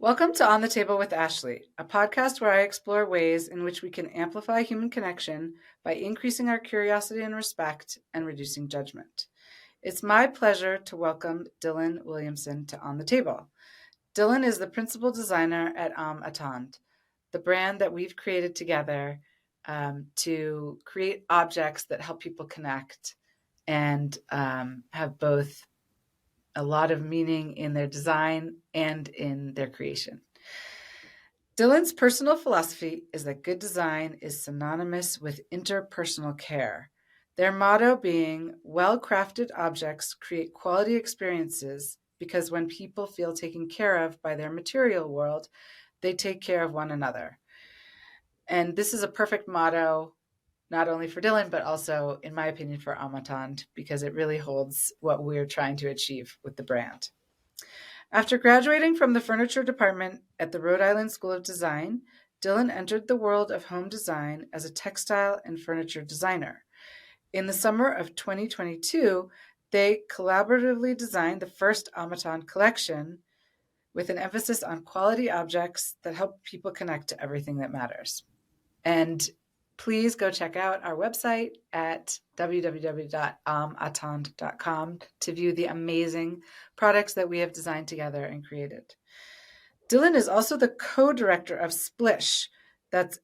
Welcome to On the Table with Ashley, a podcast where I explore ways in which we can amplify human connection by increasing our curiosity and respect and reducing judgment. It's my pleasure to welcome Dylan Williamson to On the Table. Dylan is the principal designer at Âme Atendre, the brand that we've created together to create objects that help people connect and have both a lot of meaning in their design and in their creation. Dylan's personal philosophy is that good design is synonymous with interpersonal care, their motto being, well-crafted objects create quality experiences because when people feel taken care of by their material world, they take care of one another. And this is a perfect motto, not only for Dylan, but also, in my opinion, for Âme Atendre, because it really holds what we're trying to achieve with the brand. After graduating from the furniture department at the Rhode Island School of Design, Dylan entered the world of home design as a textile and furniture designer. In the summer of 2022, they collaboratively designed the first Âme Atendre collection with an emphasis on quality objects that help people connect to everything that matters. And please go check out our website at www.ameatendre.com to view the amazing products that we have designed together and created. Dylan is also the co-director of Splish, that's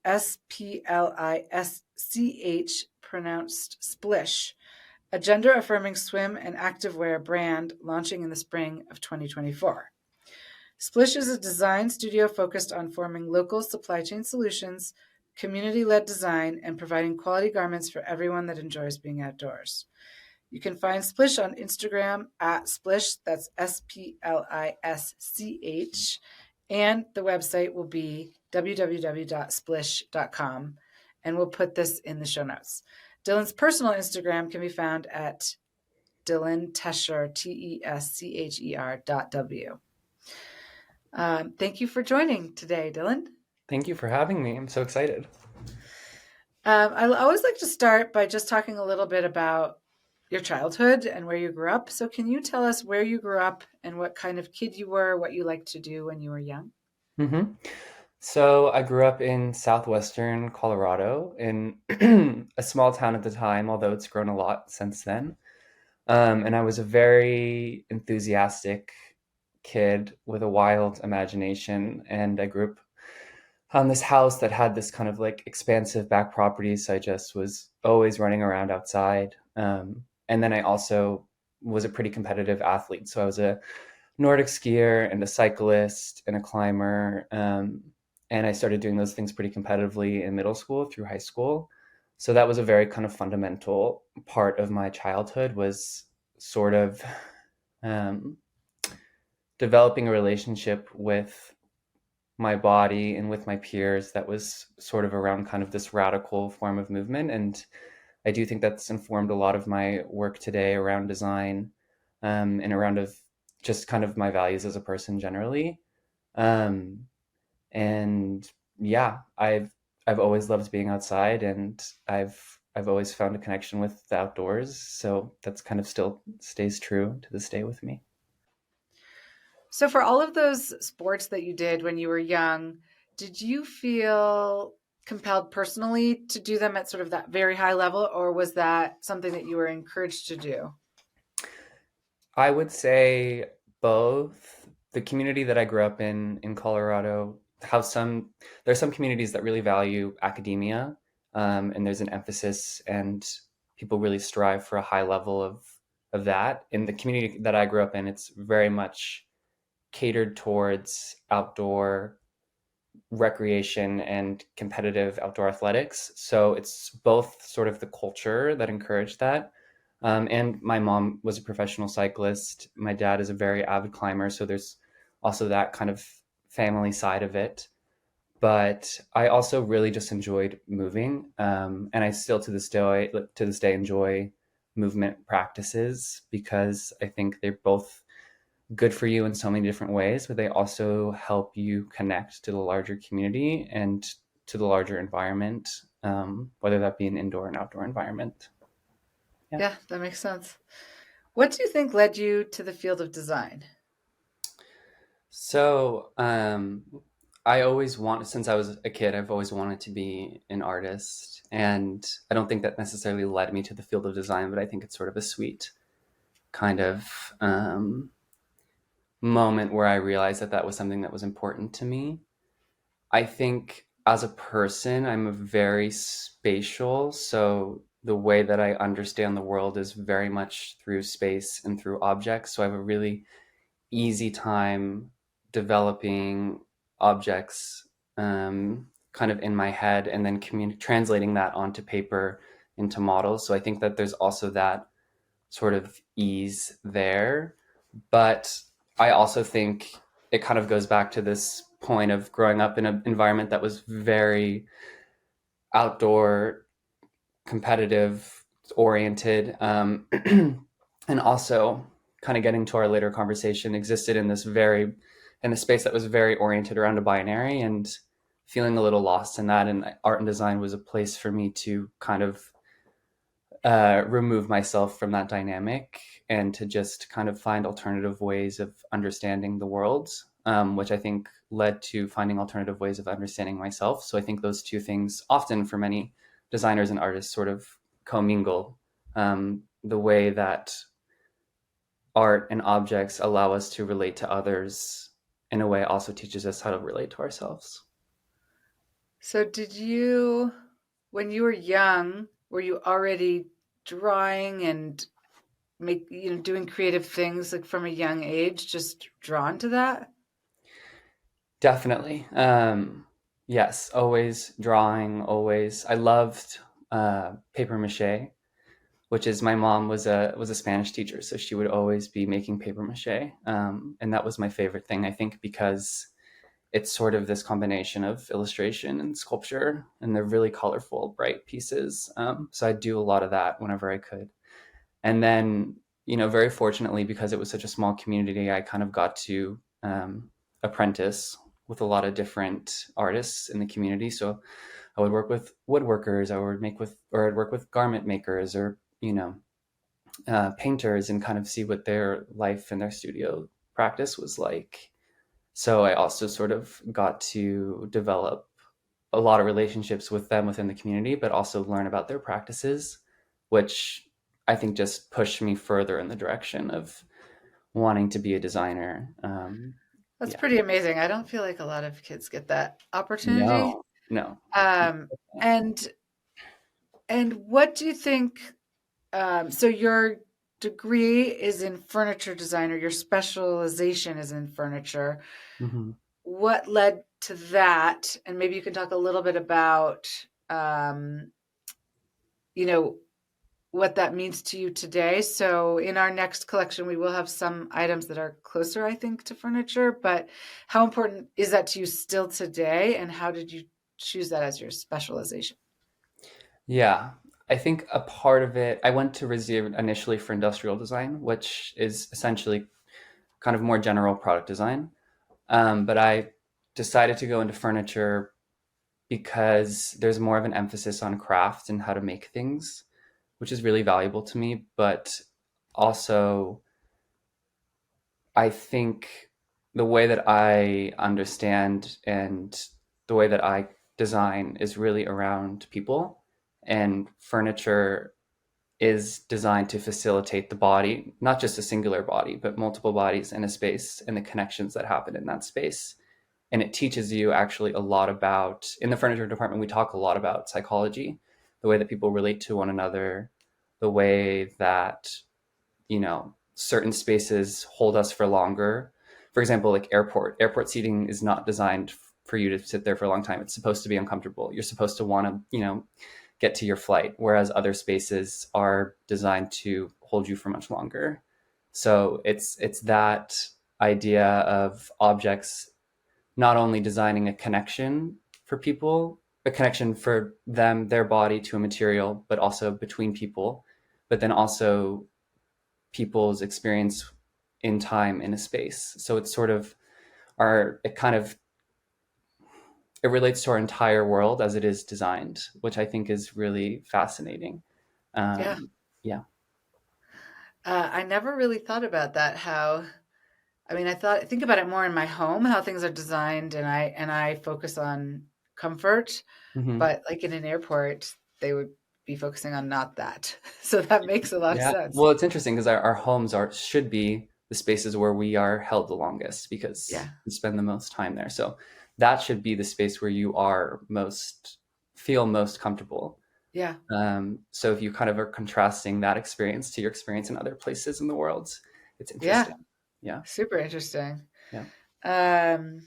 Splish, pronounced Splish, a gender-affirming swim and activewear brand launching in the spring of 2024. Splish is a design studio focused on forming local supply chain solutions, community-led design, and providing quality garments for everyone that enjoys being outdoors. You can find Splish on Instagram at Splish, that's Splish, and the website will be www.splish.com, and we'll put this in the show notes. Dylan's personal Instagram can be found at Dylan Tescher, TESCHER.W. Thank you for joining today, Dylan. Thank you for having me. I'm so excited. I always like to start by just talking a little bit about your childhood and where you grew up. So can you tell us where you grew up and what kind of kid you were, what you liked to do when you were young? Mm-hmm. So I grew up in southwestern Colorado in a small town at the time, although it's grown a lot since then. And I was a very enthusiastic kid with a wild imagination. And I grew up on this house that had this kind of like expansive back property. So I just was always running around outside. And then I also was a pretty competitive athlete. So I was a Nordic skier and a cyclist and a climber. And I started doing those things pretty competitively in middle school through high school. So that was a very kind of fundamental part of my childhood, was sort of developing a relationship with my body and with my peers that was sort of around kind of this radical form of movement. And I do think that's informed a lot of my work today around design, and around of just kind of my values as a person generally. And yeah, I've always loved being outside, and I've always found a connection with the outdoors. So that's kind of still stays true to this day with me. So for all of those sports that you did when you were young, did you feel compelled personally to do them at sort of that very high level, or was that something that you were encouraged to do? I would say both. The community that I grew up in Colorado, there's some communities that really value academia, and there's an emphasis, and people really strive for a high level of that. In the community that I grew up in, it's very much catered towards outdoor recreation and competitive outdoor athletics. So it's both sort of the culture that encouraged that. And my mom was a professional cyclist. My dad is a very avid climber. So there's also that kind of family side of it. But I also really just enjoyed moving. And I still to this day enjoy movement practices, because I think they're both good for you in so many different ways, but they also help you connect to the larger community and to the larger environment, whether that be an indoor and outdoor environment. Yeah, that makes sense. What do you think led you to the field of design? So, I always want, since I was a kid, I've always wanted to be an artist. And I don't think that necessarily led me to the field of design, but I think it's sort of a sweet kind of moment where I realized that that was something that was important to me. I think as a person, I'm a very spatial. So the way that I understand the world is very much through space and through objects. So I have a really easy time developing objects kind of in my head and then translating that onto paper into models. So I think that there's also that sort of ease there. But I also think it kind of goes back to this point of growing up in an environment that was very outdoor, competitive oriented, and also kind of getting to our later conversation existed in this very in a space that was very oriented around a binary and feeling a little lost in that. And art and design was a place for me to kind of remove myself from that dynamic and to just kind of find alternative ways of understanding the world, which I think led to finding alternative ways of understanding myself. So I think those two things often for many designers and artists sort of commingle. The way that art and objects allow us to relate to others in a way also teaches us how to relate to ourselves. So, when you were young, were you already drawing and doing creative things like from a young age, just drawn to that? Definitely. Yes, always drawing, always. I loved paper mache, which is my mom was a Spanish teacher, so she would always be making paper mache, and that was my favorite thing. I think because it's sort of this combination of illustration and sculpture, and they're really colorful, bright pieces. So I do a lot of that whenever I could. And then, very fortunately, because it was such a small community, I kind of got to apprentice with a lot of different artists in the community. So I would work with woodworkers, I'd work with garment makers, or painters, and kind of see what their life and their studio practice was like. So I also sort of got to develop a lot of relationships with them within the community, but also learn about their practices, which I think just pushed me further in the direction of wanting to be a designer. That's Yeah. pretty amazing. I don't feel like a lot of kids get that opportunity. No, no. Um, and what do you think? So your degree is in furniture design, or your specialization is in furniture. Mhm. What led to that? And maybe you can talk a little bit about, um, you know, what that means to you today. So in our next collection, we will have some items that are closer, I think, to furniture. But how important is that to you still today? And how did you choose that as your specialization? Yeah. I think a part of it, I went to RISD initially for industrial design, which is essentially kind of more general product design. But I decided to go into furniture because there's more of an emphasis on craft and how to make things, which is really valuable to me. But also, I think the way that I understand and the way that I design is really around people, and furniture is designed to facilitate the body, not just a singular body, but multiple bodies in a space and the connections that happen in that space. And it teaches you actually a lot about, in the furniture department, we talk a lot about psychology, the way that people relate to one another, the way that, certain spaces hold us for longer. For example, like airport seating is not designed for you to sit there for a long time. It's supposed to be uncomfortable. You're supposed to want to, get to your flight, whereas other spaces are designed to hold you for much longer. So it's that idea of objects not only designing a connection for people, a connection for them, their body to a material, but also between people, but then also people's experience in time in a space. So it's sort of it kind of it relates to our entire world as it is designed, which I think is really fascinating. Yeah. Yeah. I never really thought about that, how I mean, think about it more in my home, how things are designed, and I focus on comfort, Hmm. but like in an airport, they would be focusing on not that. So that makes a lot of Yeah. sense. Well, it's interesting because our homes are should be the spaces where we are held the longest because Yeah. we spend the most time there. So that should be the space where you are most feel most comfortable. Yeah. So if you kind of are contrasting that experience to your experience in other places in the world, it's Yeah. interesting. Yeah. Super interesting. Yeah. Um,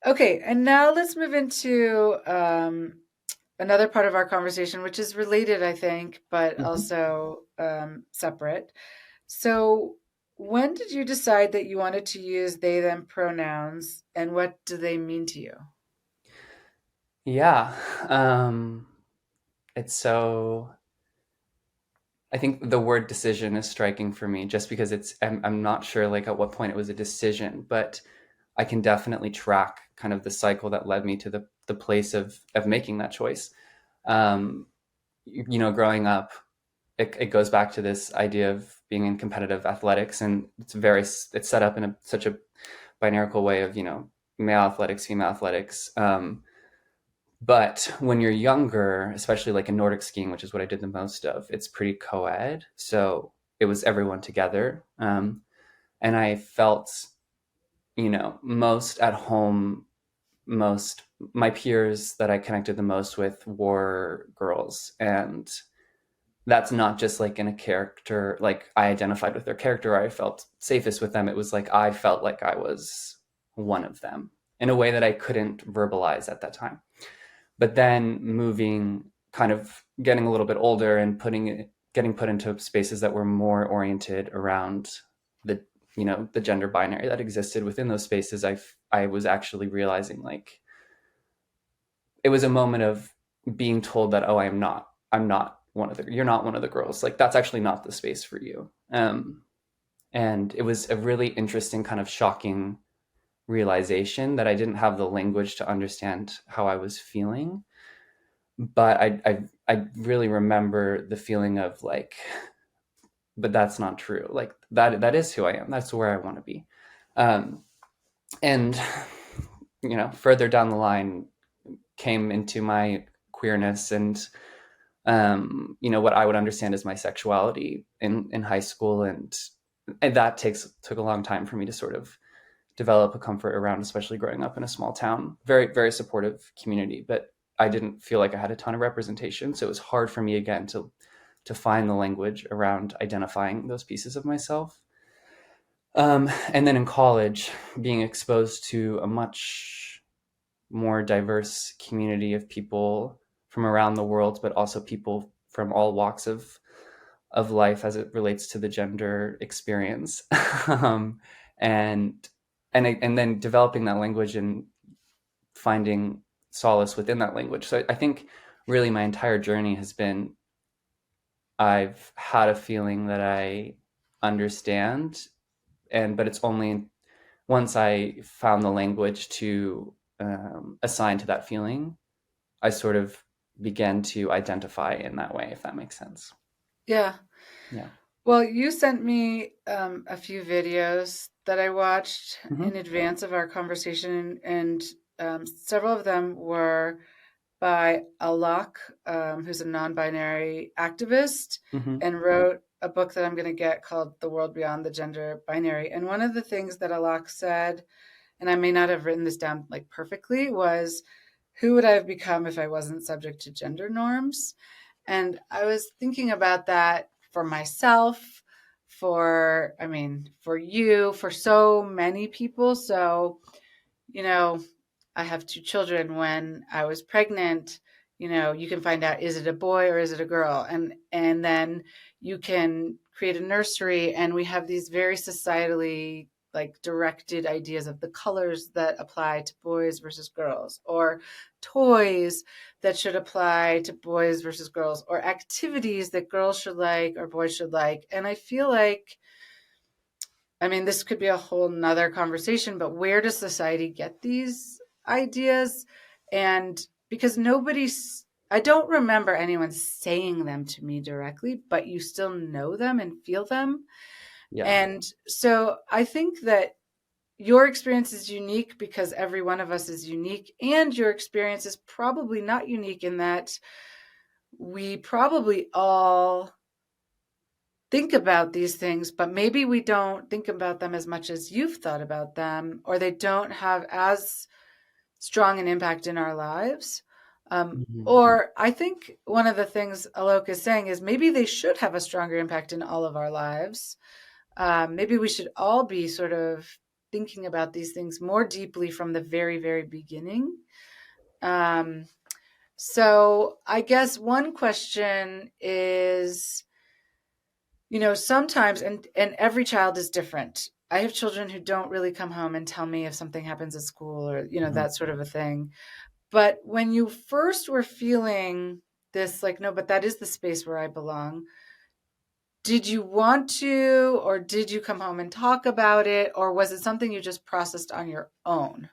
okay, and now let's move into another part of our conversation, which is related, I think, but Mhm. also separate. So, when did you decide that you wanted to use they, them pronouns, and what do they mean to you? Yeah. Um, it's so I think the word decision is striking for me just because I'm not sure like at what point it was a decision, but I can definitely track kind of the cycle that led me to the place of making that choice. Um, growing up, it goes back to this idea of being in competitive athletics, and it's set up in such a binarical way of male athletics, female athletics. But when you're younger, especially like in Nordic skiing, which is what I did the most of, it's pretty co-ed. So it was everyone together. And I felt, most at home, most my peers that I connected the most with were girls. And that's not just like in a character, like I identified with their character, or I felt safest with them. It was like I felt like I was one of them in a way that I couldn't verbalize at that time. But then moving, kind of getting a little bit older and getting put into spaces that were more oriented around the the gender binary that existed within those spaces, I was actually realizing like it was a moment of being told that, oh, I'm not one of the you're not one of the girls, like that's actually not the space for you. And it was a really interesting kind of shocking realization that I didn't have the language to understand how I was feeling, but I really remember the feeling of like, but that's not true. Like that is who I am. That's where I want to be. Um, and further down the line came into my queerness and what I would understand as my sexuality in high school, and that took a long time for me to sort of develop a comfort around, especially growing up in a small town, very, very supportive community. But I didn't feel like I had a ton of representation. So it was hard for me again to find the language around identifying those pieces of myself. And then in college, being exposed to a much more diverse community of people from around the world, but also people from all walks of life as it relates to the gender experience. um, and and then developing that language and finding solace within that language. So I think really my entire journey has been I've had a feeling that I understand, but it's only once I found the language to assign to that feeling, I sort of began to identify in that way, if that makes sense. Yeah. Yeah. Well, you sent me a few videos that I watched in Hmm. advance of our conversation, and several of them were by Alok, who's a non-binary activist, Hmm. and wrote a book that I'm going to get called The World Beyond the Gender Binary. And one of the things that Alok said, and I may not have written this down like perfectly, was, who would I have become if I wasn't subject to gender norms? And I was thinking about that for myself, for you, for so many people. So, you know, I have two children. When I was pregnant, you can find out, is it a boy or is it a girl? And then you can create a nursery, and we have these very societally like directed ideas of the colors that apply to boys versus girls, or toys that should apply to boys versus girls, or activities that girls should like or boys should like. And I feel like, this could be a whole nother conversation, but where does society get these ideas? And because I don't remember anyone saying them to me directly, but you still know them and feel them. Yeah. And so I think that your experience is unique because every one of us is unique, and your experience is probably not unique in that we probably all think about these things, but maybe we don't think about them as much as you've thought about them, or they don't have as strong an impact in our lives. Mhm. Or I think one of the things Alok is saying is maybe they should have a stronger impact in all of our lives. Maybe we should all be sort of thinking about these things more deeply from the very, very beginning. Um, so I guess one question is, sometimes, and every child is different. I have children who don't really come home and tell me if something happens at school, or Mhm. that sort of a thing. But when you first were feeling this, like, no, but that is the space where I belong, did you want to, or did you come home and talk about it, or was it something you just processed on your own?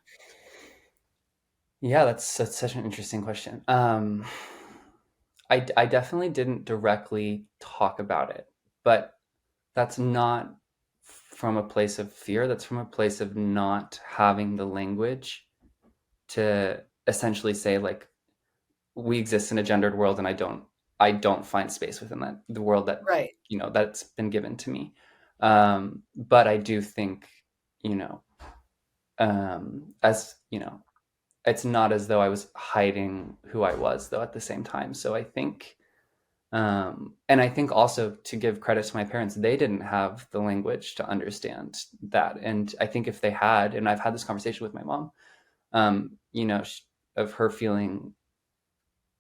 Yeah, that's such an interesting question. I definitely didn't directly talk about it, but that's not from a place of fear. That's from a place of not having the language to essentially say, like, we exist in a gendered world, and I don't find space within the world that Right. that's been given to me. But I do think, you know, as it's not as though I was hiding who I was, though, at the same time. So I think, and I think also, to give credit to my parents, they didn't have the language to understand that. And I think if they had, and I've had this conversation with my mom, of her feeling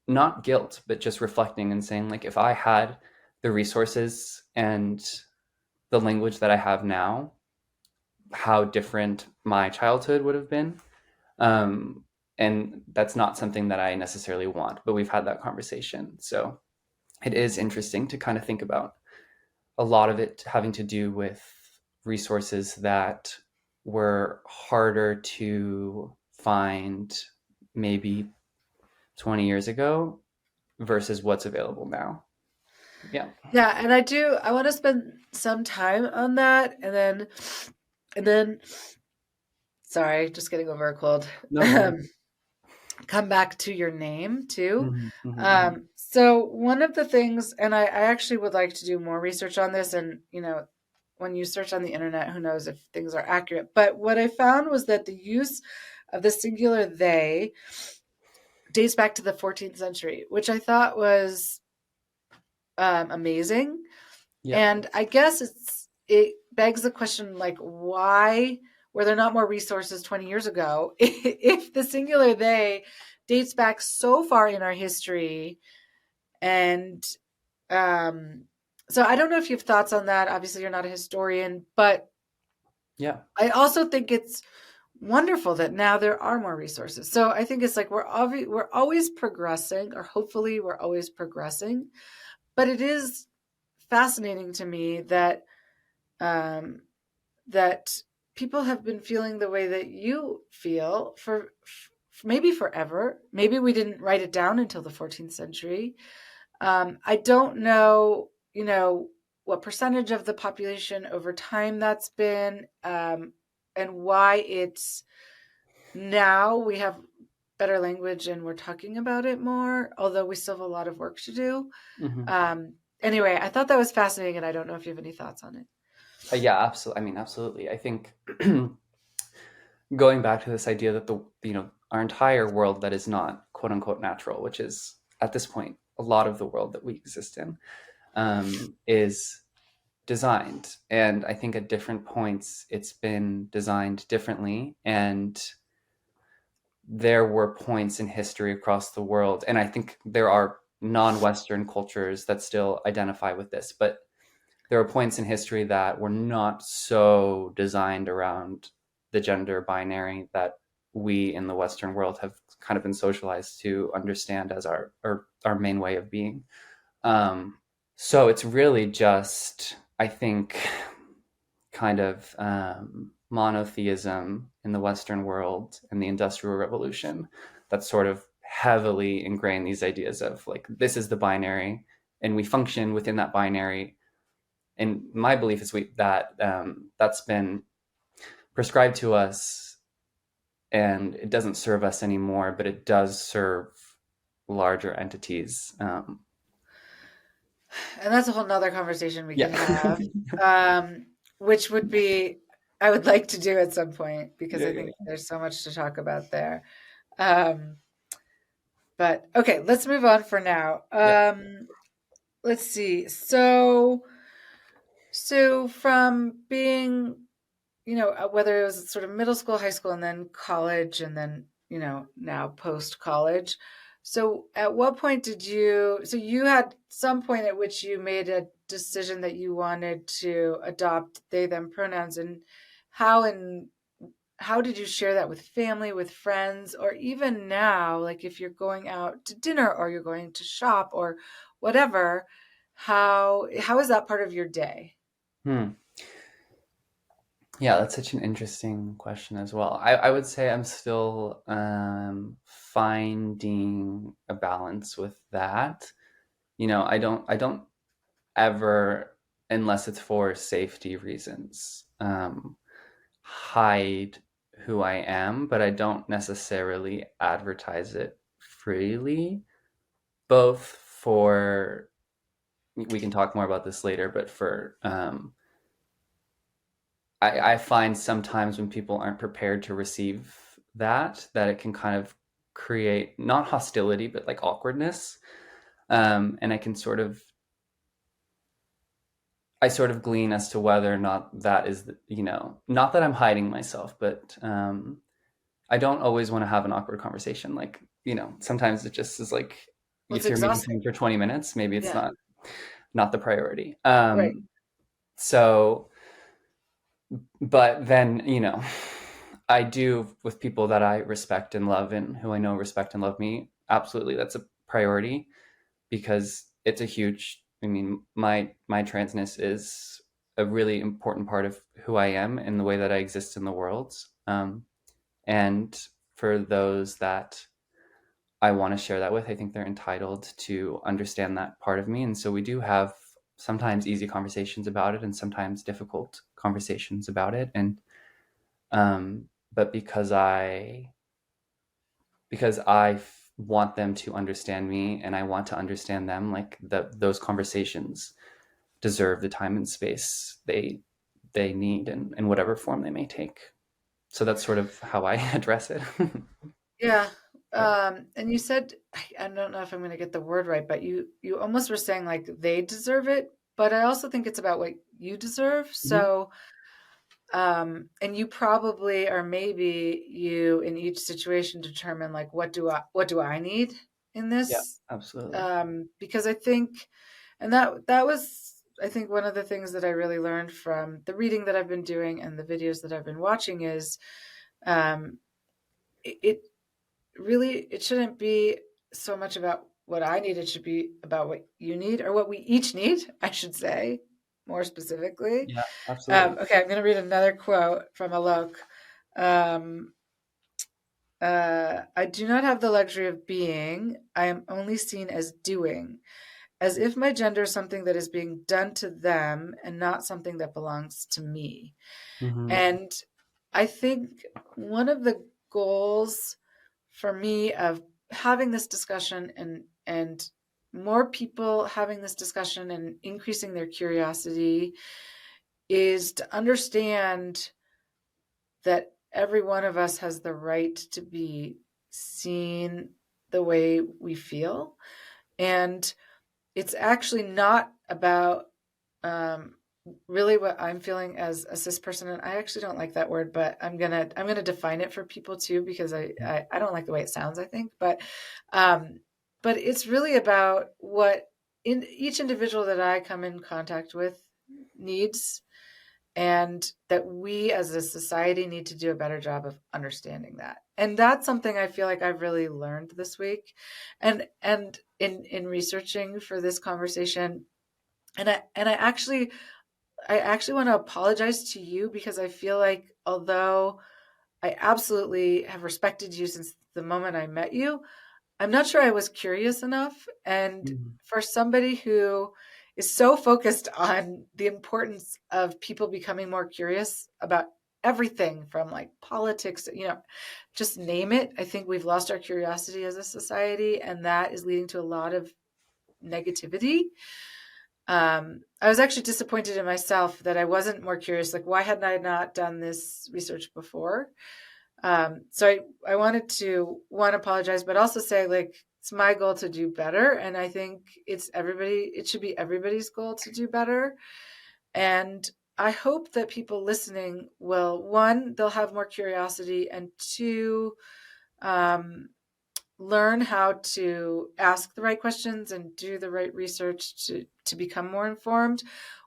not guilt, but just reflecting and saying, like, if I had the resources and the language that I have now, how different my childhood would have been. Um, and that's not something that I necessarily want, but we've had that conversation. So it is interesting to kind of think about a lot of it having to do with resources that were harder to find maybe 20 years ago versus what's available now. Yeah. Yeah, and I want to spend some time on that, and then sorry, just getting over a cold. No, no. Come back to your name too. Mhm, mhm, mhm. So one of the things, and I actually would like to do more research on this, and when you search on the internet, who knows if things are accurate. But what I found was that the use of the singular they dates back to the 14th century, which I thought was amazing. Yeah. And I guess it begs the question, like, why were there not more resources 20 years ago if the singular they dates back so far in our history? And um, so I don't know if you have thoughts on that. Obviously, you're not a historian, but Yeah. I also think it's wonderful that now there are more resources. So I think it's like we're always progressing, or hopefully we're always progressing. But it is fascinating to me that um, that people have been feeling the way that you feel for maybe forever. Maybe we didn't write it down until the 14th century. I don't know, what percentage of the population over time that's been, and why it's now we have better language and we're talking about it more, although we still have a lot of work to do. Hmm. Anyway, I thought that was fascinating, and I don't know if you have any thoughts on it. Yeah, absolutely. I mean, absolutely. I think going back to this idea that our entire world that is not quote unquote natural, which is at this point a lot of the world that we exist in, is designed. And I think at different points it's been designed differently. And there were points in history across the world, and I think there are non-Western cultures that still identify with this, but there are points in history that were not so designed around the gender binary that we in the Western world have kind of been socialized to understand as our main way of being. So it's really just, I think, kind of monotheism in the Western world and the Industrial Revolution that sort of heavily ingrained these ideas of, like, this is the binary, and we function within that binary and my belief is that's been prescribed to us, and it doesn't serve us anymore, but it does serve larger entities. And that's a whole nother conversation we Yeah. can have, which would be, I would like to do at some point because Yeah, I yeah, think yeah. there's so much to talk about there. Um, but okay, let's move on for now. Yeah. Let's see. So from being, whether it was sort of middle school, high school, and then college, and then, now post college. So at what point so you had some point at which you made a decision that you wanted to adopt they, them pronouns, and how and how did you share that with family, with friends, or even now, like if you're going out to dinner or you're going to shop or whatever, how is that part of your day? Hmm. Yeah, that's such an interesting question as well. I would say I'm still finding a balance with that. I don't ever, unless it's for safety reasons, hide who I am, but I don't necessarily advertise it freely, both for, we can talk more about this later, but for I find sometimes when people aren't prepared to receive that it can kind of create not hostility, but like awkwardness. And I sort of glean as to whether or not that is, not that I'm hiding myself, but I don't always want to have an awkward conversation. Like, sometimes it just is like, Well, it's if you're meeting exhausting. someone for 20 minutes, maybe it's Yeah. not the priority. Right. So, but then, I do, with people that I respect and love and who I know respect and love me, absolutely, that's a priority, because it's a huge, I mean, my transness is a really important part of who I am and the way that I exist in the world. And for those that I want to share that with, I think they're entitled to understand that part of me. And so we do have sometimes easy conversations about it and sometimes difficult conversations about it. And but because I want them to understand me and I want to understand them, like those conversations deserve the time and space they need, in whatever form they may take. So that's sort of how I address it. Yeah. Yeah. And you said, I don't know if I'm going to get the word right, but you almost were saying like they deserve it, but I also think it's about what you deserve. Mhm. So, and you probably, or maybe you in each situation determine like, what do I need in Yeah, this? absolutely. Because I think, and that was, I think one of the things that I really learned from the reading that I've been doing and the videos that I've been watching is, um, it really, it shouldn't be so much about what I need. It should be about what you need, or what we each need, I should say, more specifically. Yeah, absolutely. Okay, I'm going to read another quote from Alok. Um, I do not have the luxury of being. I am only seen as doing, as if my gender is something that is being done to them and not something that belongs to me. Hmm. And I think one of the goals for me of having this discussion, and more people having this discussion and increasing their curiosity, is to understand that every one of us has the right to be seen the way we feel. And it's actually not about, um, really what I'm feeling as a cis person. And I actually don't like that word, but I'm gonna define it for people too, because I don't like the way it sounds, I think. Um, but it's really about what in each individual that I come in contact with needs, and that we as a society need to do a better job of understanding that. And that's something I feel like I've really learned this week, and in researching for this conversation. And I actually want to apologize to you, because I feel like, although I absolutely have respected you since the moment I met you, I'm not sure I was curious enough. And Hmm. for somebody who is so focused on the importance of people becoming more curious about everything from like politics, just name it. I think we've lost our curiosity as a society, and that is leading to a lot of negativity. I was actually disappointed in myself that I wasn't more curious. Like, why hadn't I not done this research before? So I wanted to, one, apologize, but also say, like, it's my goal to do better. And I think it should be everybody's goal to do better. And I hope that people listening will, one, they'll have more curiosity, and two, learn how to ask the right questions and do the right research to become more informed,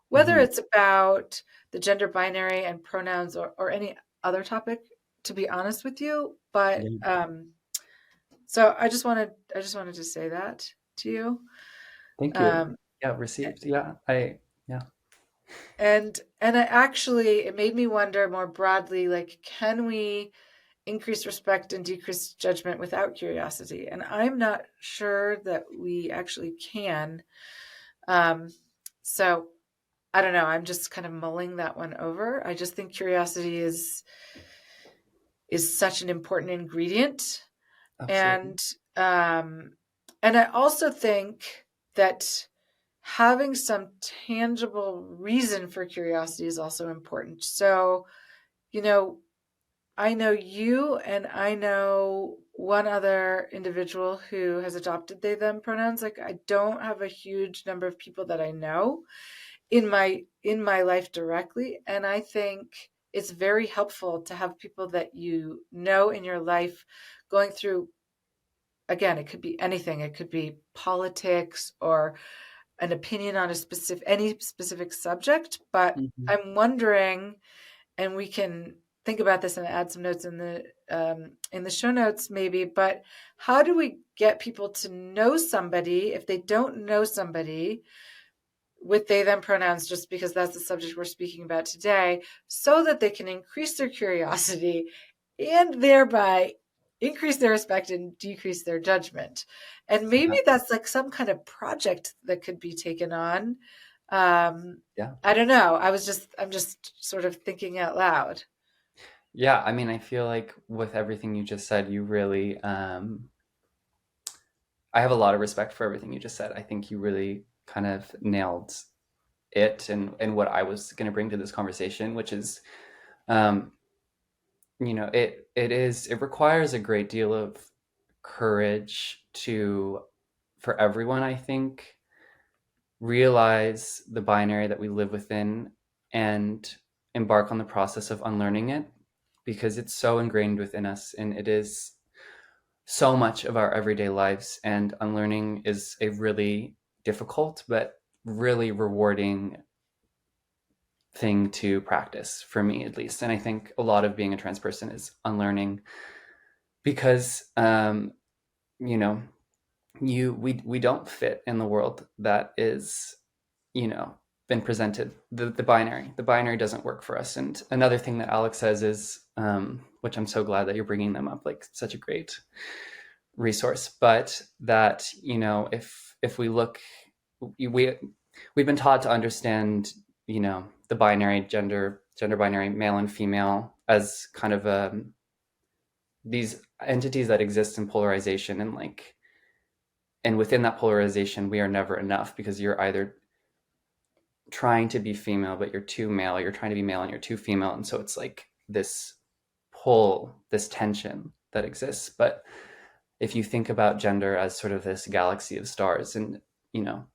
whether Mm-hmm. it's about the gender binary and pronouns, or any other topic, to be honest with you. But Yeah. so I just wanted to say that to you. Thank you. Um, Yeah, received. Yeah. and it made me wonder more broadly, like, can we increase respect and decrease judgment without curiosity? And I'm not sure that we actually can. So I don't know. I'm just kind of mulling that one over. I just think curiosity is such an important ingredient, Absolutely. and and I also think that having some tangible reason for curiosity is also important. So, you know, I know you, and I know one other individual who has adopted they them pronouns. Like, I don't have a huge number of people that I know in my life directly, and I think it's very helpful to have people that you know in your life going through, again, it could be anything. It could be politics or an opinion on any specific subject, but Mm-hmm. I'm wondering, and we can think about this and add some notes in the show notes maybe, but how do we get people to know somebody if they don't know somebody with they them pronouns, just because that's the subject we're speaking about today, so that they can increase their curiosity and thereby increase their respect and decrease their judgment? And maybe Yeah. that's like some kind of project that could be taken on. um, Yeah. I don't know. I'm just sort of thinking out loud. Yeah. I mean, I feel like with everything you just said, you really, I have a lot of respect for everything you just said. I think you really kind of nailed it and what I was going to bring to this conversation, which is, um, it requires a great deal of courage for everyone, I think, realize the binary that we live within and embark on the process of unlearning it, because it's so ingrained within us and it is so much of our everyday lives. And unlearning is a really difficult but really rewarding thing to practice, for me at least. And I think a lot of being a trans person is unlearning, because you know we don't fit in the world that is, you know, been presented. The binary doesn't work for us. And another thing that Alex says is, which I'm so glad that you're bringing them up, like such a great resource, but that, if we look, we we've been taught to understand, the binary gender binary, male and female, as kind of these entities that exist in polarization, and within that polarization we are never enough, because you're either trying to be female but you're too male, you're trying to be male and you're too female, and so it's like this pull, this tension that exists. But if you think about gender as sort of this galaxy of stars, and you know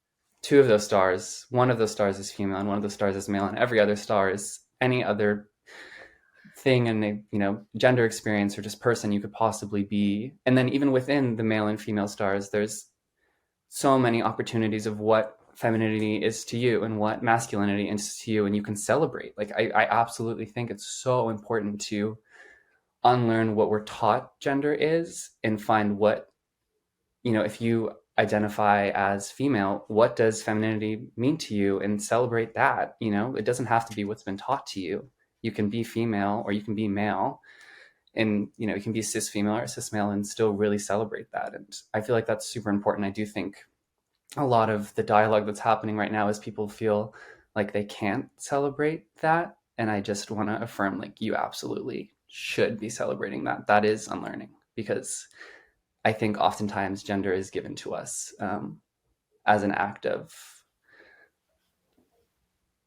two of those stars, one of those stars is female and one of those stars is male, and every other star is any other thing and gender experience or just person you could possibly be. And then even within the male and female stars, there's so many opportunities of what femininity is to you and what masculinity is to you, and you can celebrate. Like, I absolutely think it's so important to unlearn what we're taught gender is and find what, if you identify as female, what does femininity mean to you, and celebrate that. It doesn't have to be what's been taught to you. You can be female or you can be male, and you can be cis female or cis male and still really celebrate that. And I feel like that's super important. I do think a lot of the dialogue that's happening right now is people feel like they can't celebrate that. And I just want to affirm, like, you absolutely should be celebrating that. That is unlearning, because I think oftentimes gender is given to us as an act of,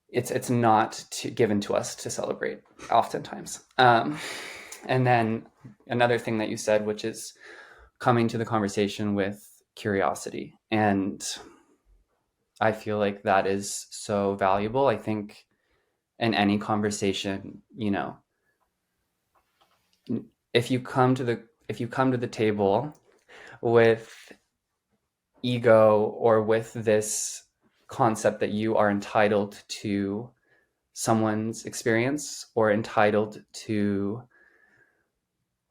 it's not given to us to celebrate oftentimes. And then another thing that you said, which is coming to the conversation with curiosity. And I feel like that is so valuable. I think in any conversation, if you come to the table with ego or with this concept that you are entitled to someone's experience or entitled to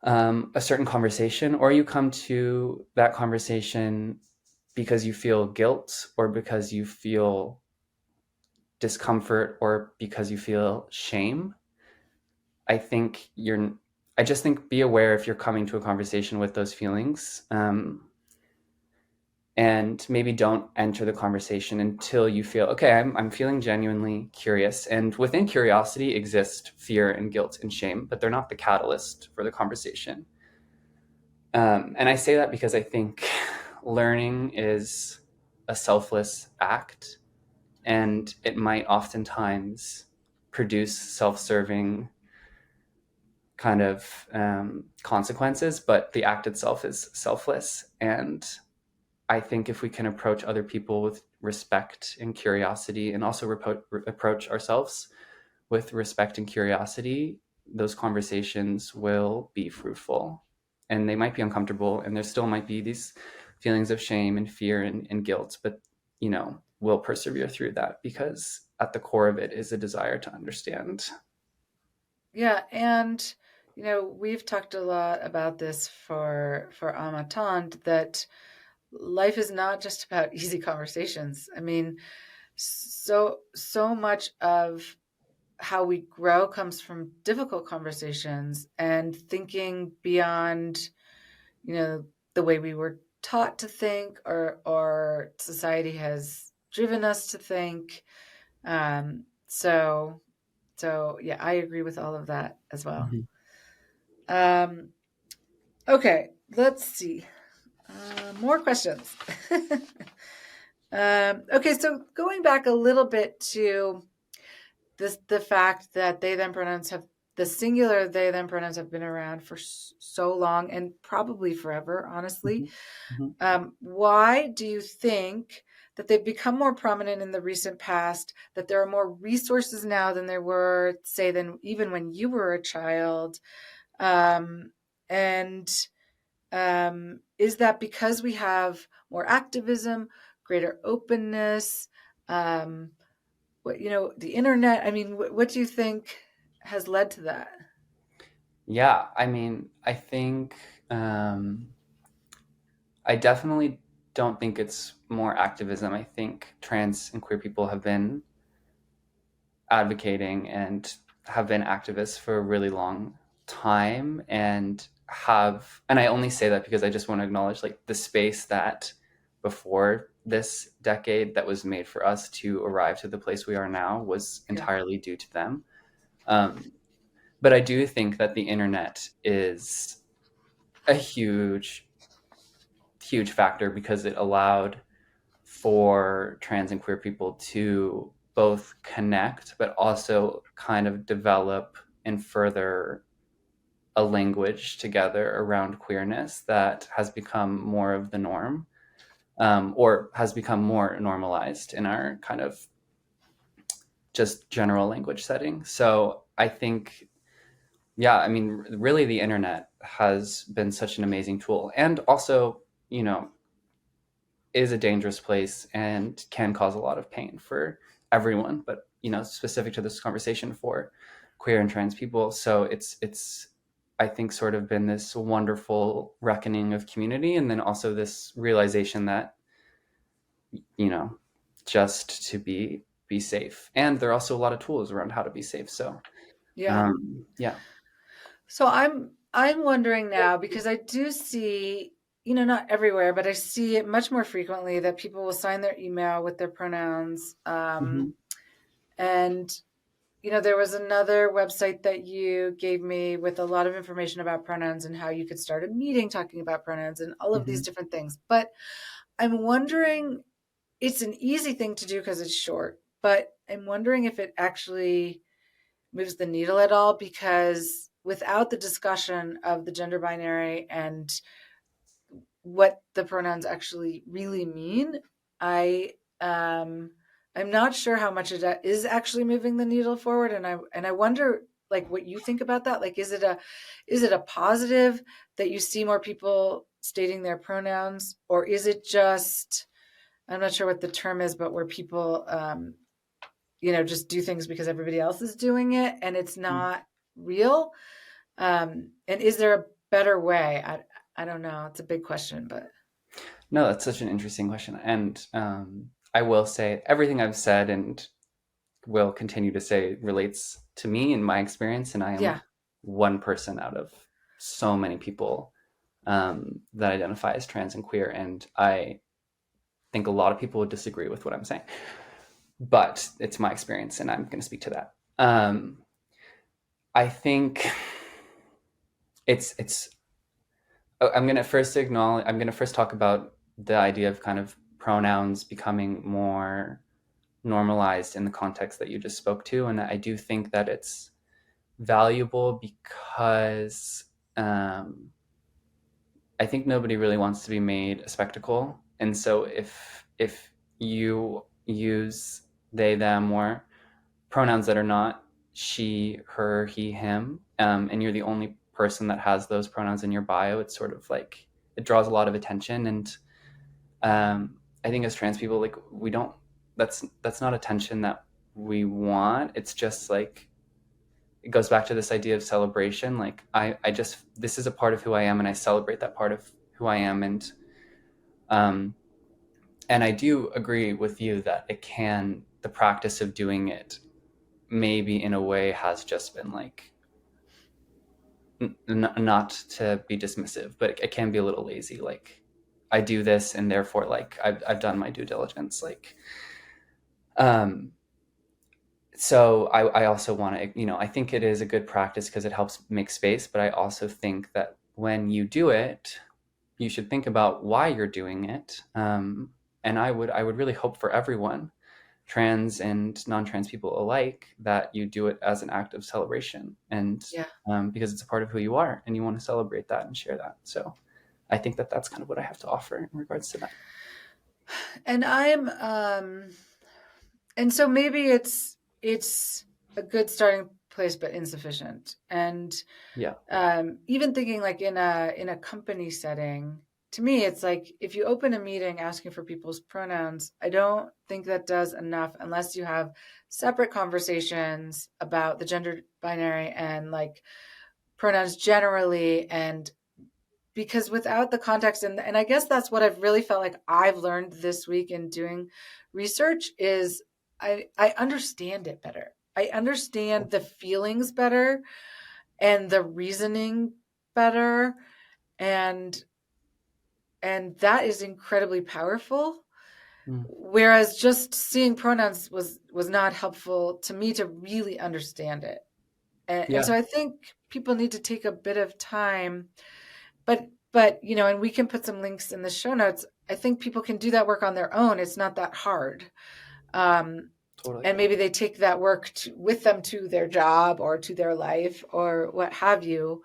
a certain conversation, or you come to that conversation because you feel guilt or because you feel discomfort or because you feel shame, I think I just think be aware if you're coming to a conversation with those feelings, and maybe don't enter the conversation until you feel, okay, I'm feeling genuinely curious. And within curiosity exist fear and guilt and shame, but they're not the catalyst for the conversation. And I say that because I think learning is a selfless act, and it might oftentimes produce self-serving kind of consequences, but the act itself is selfless. And I think if we can approach other people with respect and curiosity, and also approach ourselves with respect and curiosity, those conversations will be fruitful. And they might be uncomfortable, and there still might be these feelings of shame and fear and guilt, but we'll persevere through that, because at the core of it is a desire to understand. Yeah, and we've talked a lot about this for Âme Atendre, that life is not just about easy conversations. I mean, so much of how we grow comes from difficult conversations and thinking beyond, the way we were taught to think, or society has driven us to think. So yeah, I agree with all of that as well. Mhm. Um, okay, let's see. More questions. Okay, so going back a little bit to the fact that they them pronouns have the singular they them pronouns have been around for so long, and probably forever, honestly. Mhm. Mhm. Why do you think that they've become more prominent in the recent past, that there are more resources now than there were, say, than even when you were a child? And is that because we have more activism, greater openness, the internet? I mean, what do you think has led to that? Yeah, I mean, I think I definitely don't think it's more activism. I think trans and queer people have been advocating and have been activists for a really long time, and I only say that because I just want to acknowledge, like, the space that before this decade that was made for us to arrive to the place we are now was Yeah. entirely due to them. Um, but I do think that the internet is a huge factor, because it allowed for trans and queer people to both connect, but also kind of develop and further a language together around queerness that has become more of the norm, or has become more normalized in our kind of just general language setting. So I think, yeah, I mean, really, the internet has been such an amazing tool, and also, you know, is a dangerous place and can cause a lot of pain for everyone, but specific to this conversation, for queer and trans people. So it's I think sort of been this wonderful reckoning of community, and then also this realization that you know just to be safe, and there are also a lot of tools around how to be safe. So Yeah. yeah. So I'm wondering now, because I do see, not everywhere, but I see it much more frequently that people will sign their email with their pronouns. Mm-hmm. And, there was another website that you gave me with a lot of information about pronouns and how you could start a meeting talking about pronouns and all of Mm-hmm. these different things. But I'm wondering, it's an easy thing to do because it's short, but I'm wondering if it actually moves the needle at all, because without the discussion of the gender binary and what the pronouns actually really mean, I I'm not sure how much it is actually moving the needle forward, and I wonder like what you think about that. Like, is it a positive that you see more people stating their pronouns, or is it just, I'm not sure what the term is, but where people just do things because everybody else is doing it and it's not real? And is there a better way? I don't know. It's a big question, but No, that's such an interesting question. And I will say everything I've said and will continue to say relates to me and my experience. And I am yeah. one person out of so many people that identify as trans and queer. And I think a lot of people would disagree with what I'm saying. But it's my experience, and I'm going to speak to that. I think it's. I'm going to first acknowledge. I'm going to first talk about the idea of kind of pronouns becoming more normalized in the context that you just spoke to, and I do think that it's valuable because I think nobody really wants to be made a spectacle, and so if you use they them or pronouns that are not she, her, he, him, and you're the only person that has those pronouns in your bio, it's sort of like it draws a lot of attention. And I think as trans people, like we don't. That's not attention that we want. It's just like it goes back to this idea of celebration. Like I just this is a part of who I am, and I celebrate that part of who I am. Um, and I do agree with you that the practice of doing it maybe in a way has just been like not to be dismissive, but it can be a little lazy. Like I do this, and therefore, like I've done my due diligence. Like, um, so I also want to, I think it is a good practice because it helps make space. But I also think that when you do it, you should think about why you're doing it. And I would really hope for everyone, trans and non-trans people alike, that you do it as an act of celebration, and Yeah. because it's a part of who you are, and you want to celebrate that and share that. So I think that that's kind of what I have to offer in regards to that. And and so maybe it's a good starting place, but insufficient. And Yeah. even thinking like in a company setting, to me, it's like if you open a meeting asking for people's pronouns, I don't think that does enough unless you have separate conversations about the gender binary and like pronouns generally. And because without the context, and I guess that's what I've really felt like I've learned this week in doing research, is I understand it better. I understand the feelings better and the reasoning better, and that is incredibly powerful. Mm. Whereas just seeing pronouns was not helpful to me to really understand it. And Yeah. so I think people need to take a bit of time, but and we can put some links in the show notes. I think people can do that work on their own. It's not that hard. Um, Totally. and maybe they take that work with them to their job or to their life or what have you.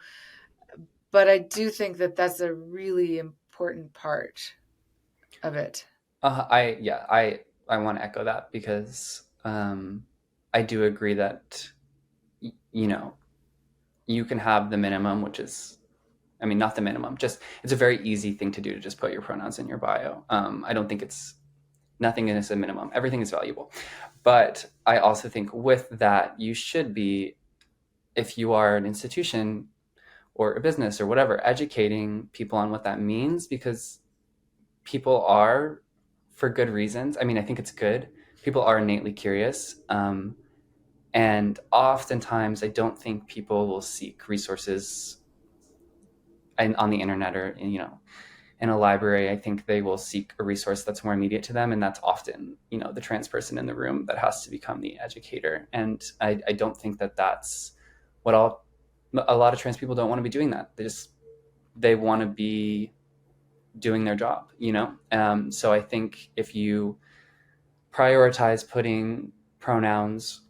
But I do think that that's a really important part of it. I want to echo that because I do agree that you know you can have the minimum, which is, I mean, not the minimum, just it's a very easy thing to do to just put your pronouns in your bio. I don't think it's nothing is a minimum. Everything is valuable. But I also think with that, you should be, if you are an institution or a business or whatever, educating people on what that means, because people are, for good reasons. I mean, I think it's good. People are innately curious. And oftentimes, I don't think people will seek resources on the internet or, in a library, I think they will seek a resource that's more immediate to them, and that's often, the trans person in the room that has to become the educator. And I don't think that that's what a lot of trans people don't want to be doing that. They want to be doing their job. So I think if you prioritize putting pronouns,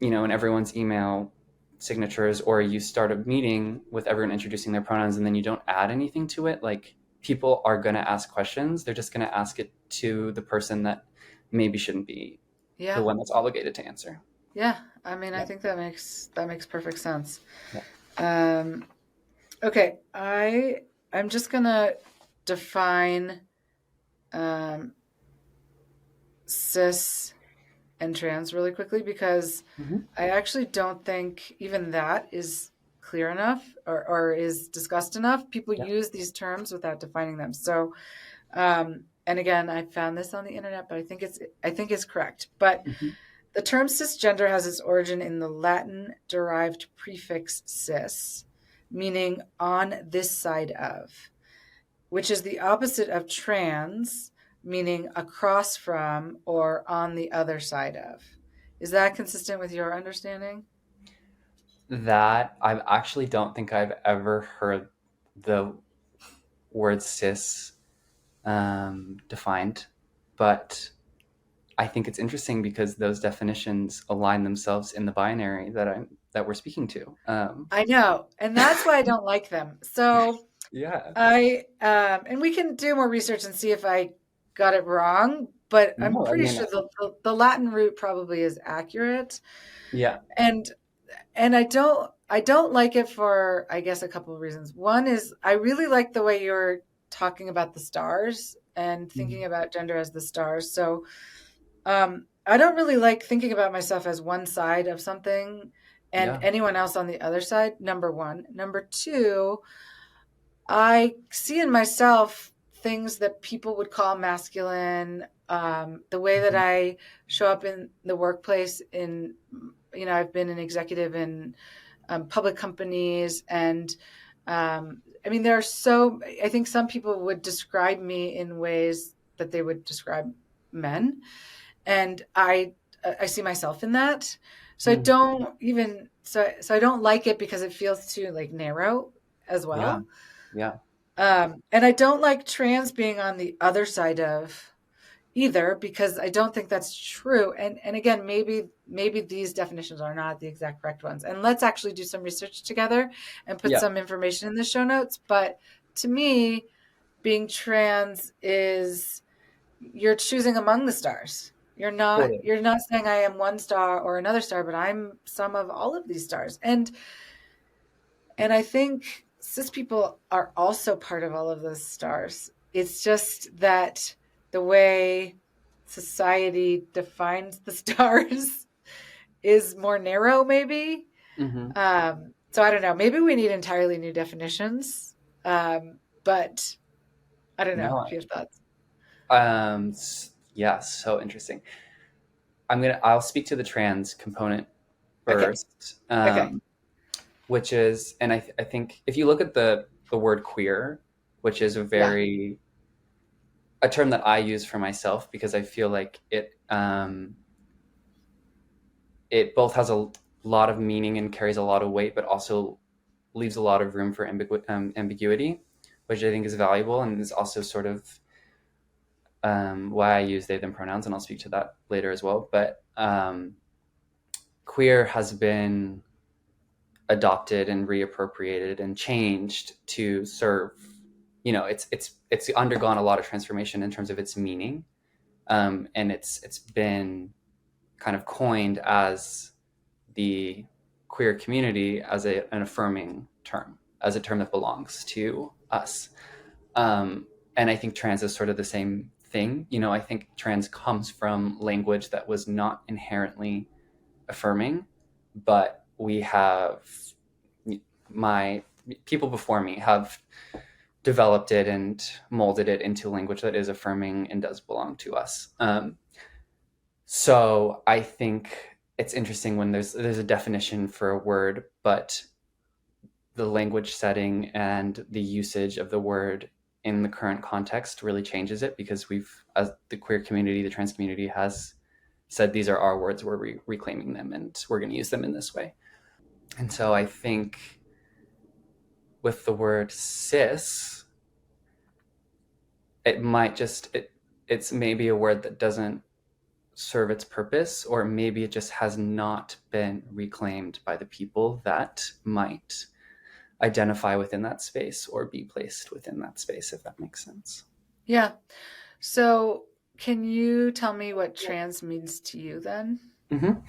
in everyone's email signatures, or you start a meeting with everyone introducing their pronouns and then you don't add anything to it, like, people are going to ask questions. They're just going to ask it to the person that maybe shouldn't be the Yeah. one that's obligated to answer. Yeah. I mean, I Yeah. think that makes perfect sense. Yeah. Okay. I'm just gonna define cis and trans really quickly, because I actually don't think even that is clear enough, or is discussed enough. People Yeah. use these terms without defining them. So, and again, I found this on the internet, but I think it's correct. But the term cisgender has its origin in the Latin-derived prefix cis, meaning on this side of, which is the opposite of trans, meaning across from or on the other side of. Is that consistent with your understanding? That I actually don't think I've ever heard the word cis defined, but I think it's interesting because those definitions align themselves in the binary that we're speaking to. I know, and that's why I don't like them. So Yeah. and we can do more research and see if I got it wrong, but I'm No, I pretty mean, sure the Latin root probably is accurate. yeah. And I don't like it for, I guess, a couple of reasons. One is I really like the way you're talking about the stars and thinking about gender as the stars. So I don't really like thinking about myself as one side of something and Yeah. anyone else on the other side. Number one. Number two, I see in myself things that people would call masculine. The way that I show up in the workplace, I've been an executive in public companies, and I mean, I think some people would describe me in ways that they would describe men, and I see myself in that. So I Mm. don't even so I don't like it because it feels too like narrow as Yeah. well. Yeah. And I don't like trans being on the other side of either, because I don't think that's true. And again, maybe these definitions are not the exact correct ones. And let's actually do some research together and put Yeah. some information in the show notes. But to me, being trans is you're choosing among the stars. You're not Totally. you're not saying I am one star or another star, but I'm some of all of these stars. And I think cis people are also part of all of those stars. It's just that the way society defines the stars is more narrow, maybe. Hmm. So I don't know. Maybe we need entirely new definitions. But I don't know No. if you have thoughts. Yeah. So interesting. I'll speak to the trans component Okay. first, Okay. which is, and I think if you look at the word queer, which is Yeah. a term that I use for myself because I feel like it both has a lot of meaning and carries a lot of weight, but also leaves a lot of room for ambiguity, which I think is valuable and is also sort of why I use they them pronouns, and I'll speak to that later as well. But queer has been adopted and reappropriated and changed to serve. It's undergone a lot of transformation in terms of its meaning, and it's been kind of coined as the queer community as an affirming term, as a term that belongs to us. And I think trans is sort of the same thing. I think trans comes from language that was not inherently affirming, but my people before me have developed it and molded it into language that is affirming and does belong to us. So I think it's interesting when there's a definition for a word, but the language setting and the usage of the word in the current context really changes it, because as the queer community, the trans community has said, these are our words, we're reclaiming them, and we're going to use them in this way. And so I think with the word cis, it might it's maybe a word that doesn't serve its purpose, or maybe it just has not been reclaimed by the people that might identify within that space or be placed within that space, if that makes sense. Yeah. So can you tell me what trans means to you then? Mm-hmm.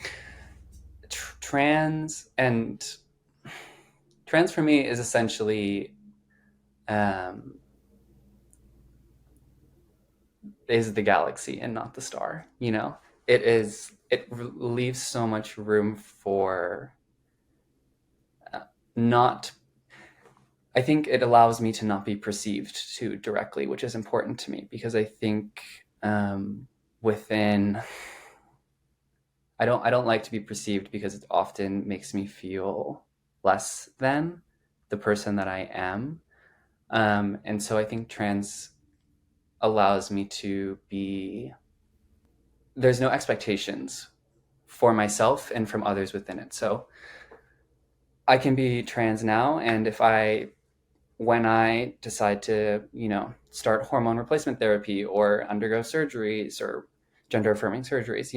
Trans for me is essentially is the galaxy and not the star. It leaves so much room for not. I think it allows me to not be perceived too directly, which is important to me, because I think within, I don't like to be perceived, because it often makes me feel less than the person that I am. And so I think trans allows me to be, there's no expectations for myself and from others within it. So I can be trans now, and when I decide to, start hormone replacement therapy or undergo surgeries or gender affirming surgeries,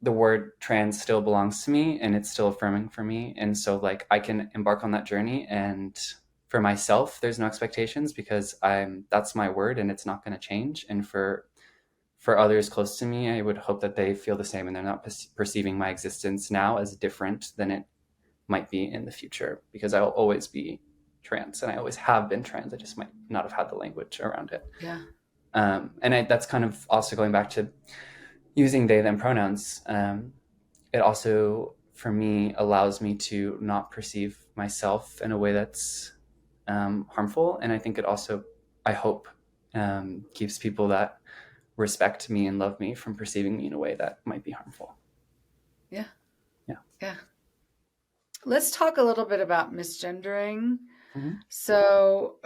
the word trans still belongs to me, and it's still affirming for me. And so like I can embark on that journey, and for myself, there's no expectations, because that's my word and it's not going to change. And for others close to me, I would hope that they feel the same, and they're not perceiving my existence now as different than it might be in the future, because I'll always be trans, and I always have been trans. I just might not have had the language around it. Yeah. That's kind of also going back to using they, them pronouns. It also, for me, allows me to not perceive myself in a way that's harmful. And I think it also, I hope, keeps people that respect me and love me from perceiving me in a way that might be harmful. Yeah. Yeah. Yeah. Let's talk a little bit about misgendering. Mm-hmm. So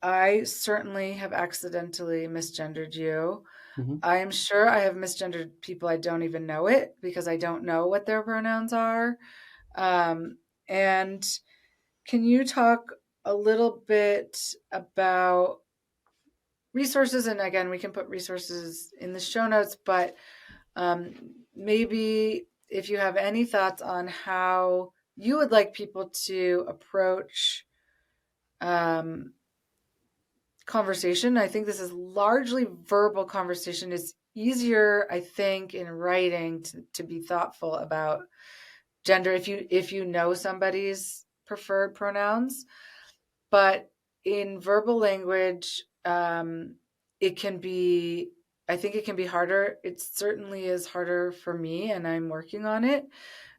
I certainly have accidentally misgendered you. Mm-hmm. I am sure I have misgendered people. I don't even know it, because I don't know what their pronouns are. And can you talk a little bit about resources? And again, we can put resources in the show notes, but maybe if you have any thoughts on how you would like people to approach conversation. I think this is largely verbal conversation. It's easier, I think, in writing to be thoughtful about gender if you know somebody's preferred pronouns. But in verbal language, it can be, I think it can be harder. It certainly is harder for me, and I'm working on it.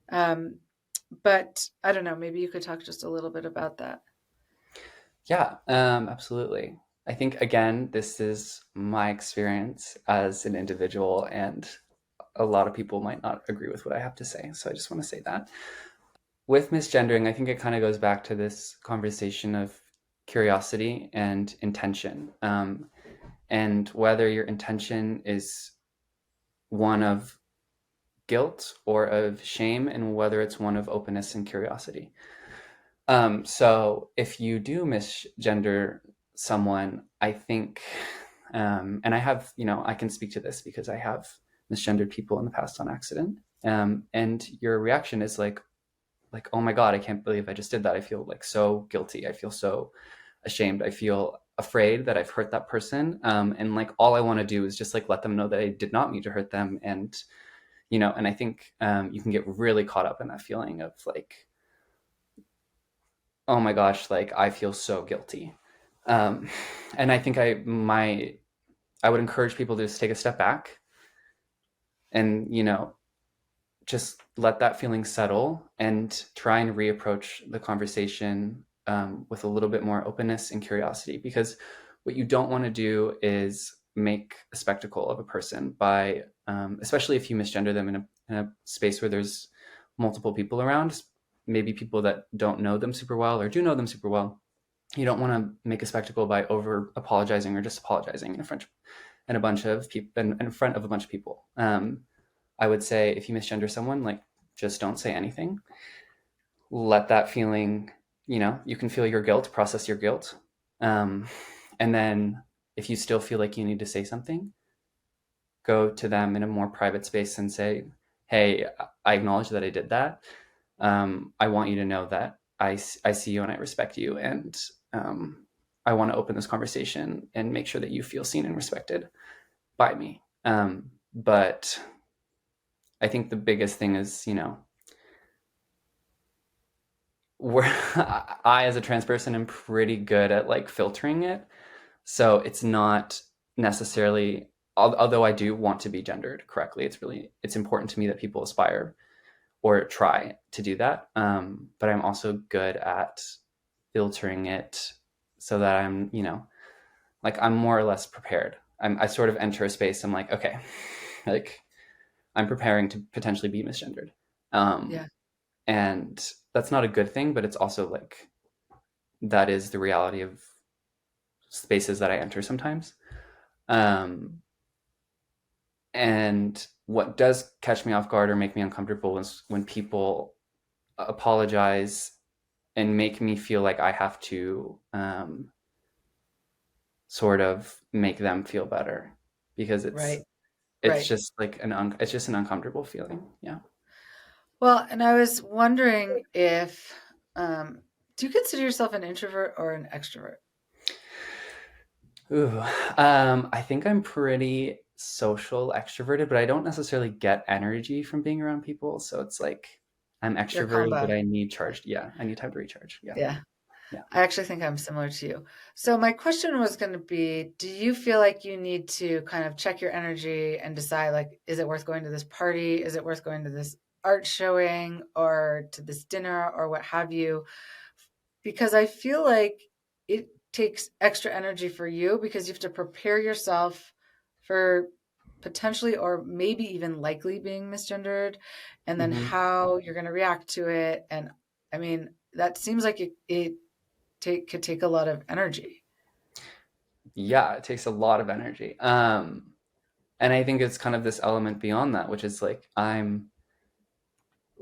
But I don't know, maybe you could talk just a little bit about that. Yeah, absolutely. I think, again, this is my experience as an individual, and a lot of people might not agree with what I have to say. So I just want to say that. With misgendering, I think it kind of goes back to this conversation of curiosity and intention, and whether your intention is one of guilt or of shame, and whether it's one of openness and curiosity. So if you do misgender someone, I think, and I have, I can speak to this because I have misgendered people in the past on accident. And your reaction is like, oh my God, I can't believe I just did that. I feel like so guilty. I feel so ashamed. I feel afraid that I've hurt that person. And like, all I want to do is just like, let them know that I did not mean to hurt them. And, and I think you can get really caught up in that feeling of like, oh my gosh, like I feel so guilty. And I think I would encourage people to just take a step back and, just let that feeling settle and try and reapproach the conversation with a little bit more openness and curiosity. Because what you don't want to do is make a spectacle of a person by, especially if you misgender them in a space where there's multiple people around, maybe people that don't know them super well or do know them super well. you don't want to make a spectacle by over apologizing or just apologizing in a bunch of people in front of a bunch of people. I would say if you misgender someone, like just don't say anything. Let that feeling, you can feel your guilt, process your guilt. Um, and then if you still feel like you need to say something, go to them in a more private space and say, hey, I acknowledge that I did that. I want you to know that I see you and I respect you. And I want to open this conversation and make sure that you feel seen and respected by me. But I think the biggest thing is, where I, as a trans person, am pretty good at like filtering it. So it's not necessarily, although I do want to be gendered correctly, it's important to me that people aspire or try to do that. But I'm also good at filtering it so that I'm, like I'm more or less prepared. I sort of enter a space. I'm like, okay, like I'm preparing to potentially be misgendered. Yeah. And that's not a good thing, but it's also like, that is the reality of spaces that I enter sometimes. And what does catch me off guard or make me uncomfortable is when people apologize and make me feel like I have to sort of make them feel better, because Right. it's Right. just like it's just an uncomfortable feeling. Yeah. Well, and I was wondering if, do you consider yourself an introvert or an extrovert? Ooh, I think I'm pretty social extroverted, but I don't necessarily get energy from being around people. So it's like I'm Your extroverted, but combo. I need charged. Yeah, I need time to recharge. Yeah, Yeah. yeah. I actually think I'm similar to you. So my question was going to be, do you feel like you need to kind of check your energy and decide, like, is it worth going to this party? Is it worth going to this art showing or to this dinner or what have you? Because I feel like it takes extra energy for you because you have to prepare yourself for potentially or maybe even likely being misgendered, and then Hmm. how you're going to react to it. And I mean, that seems like could take a lot of energy. Yeah, it takes a lot of energy. And I think it's kind of this element beyond that, which is like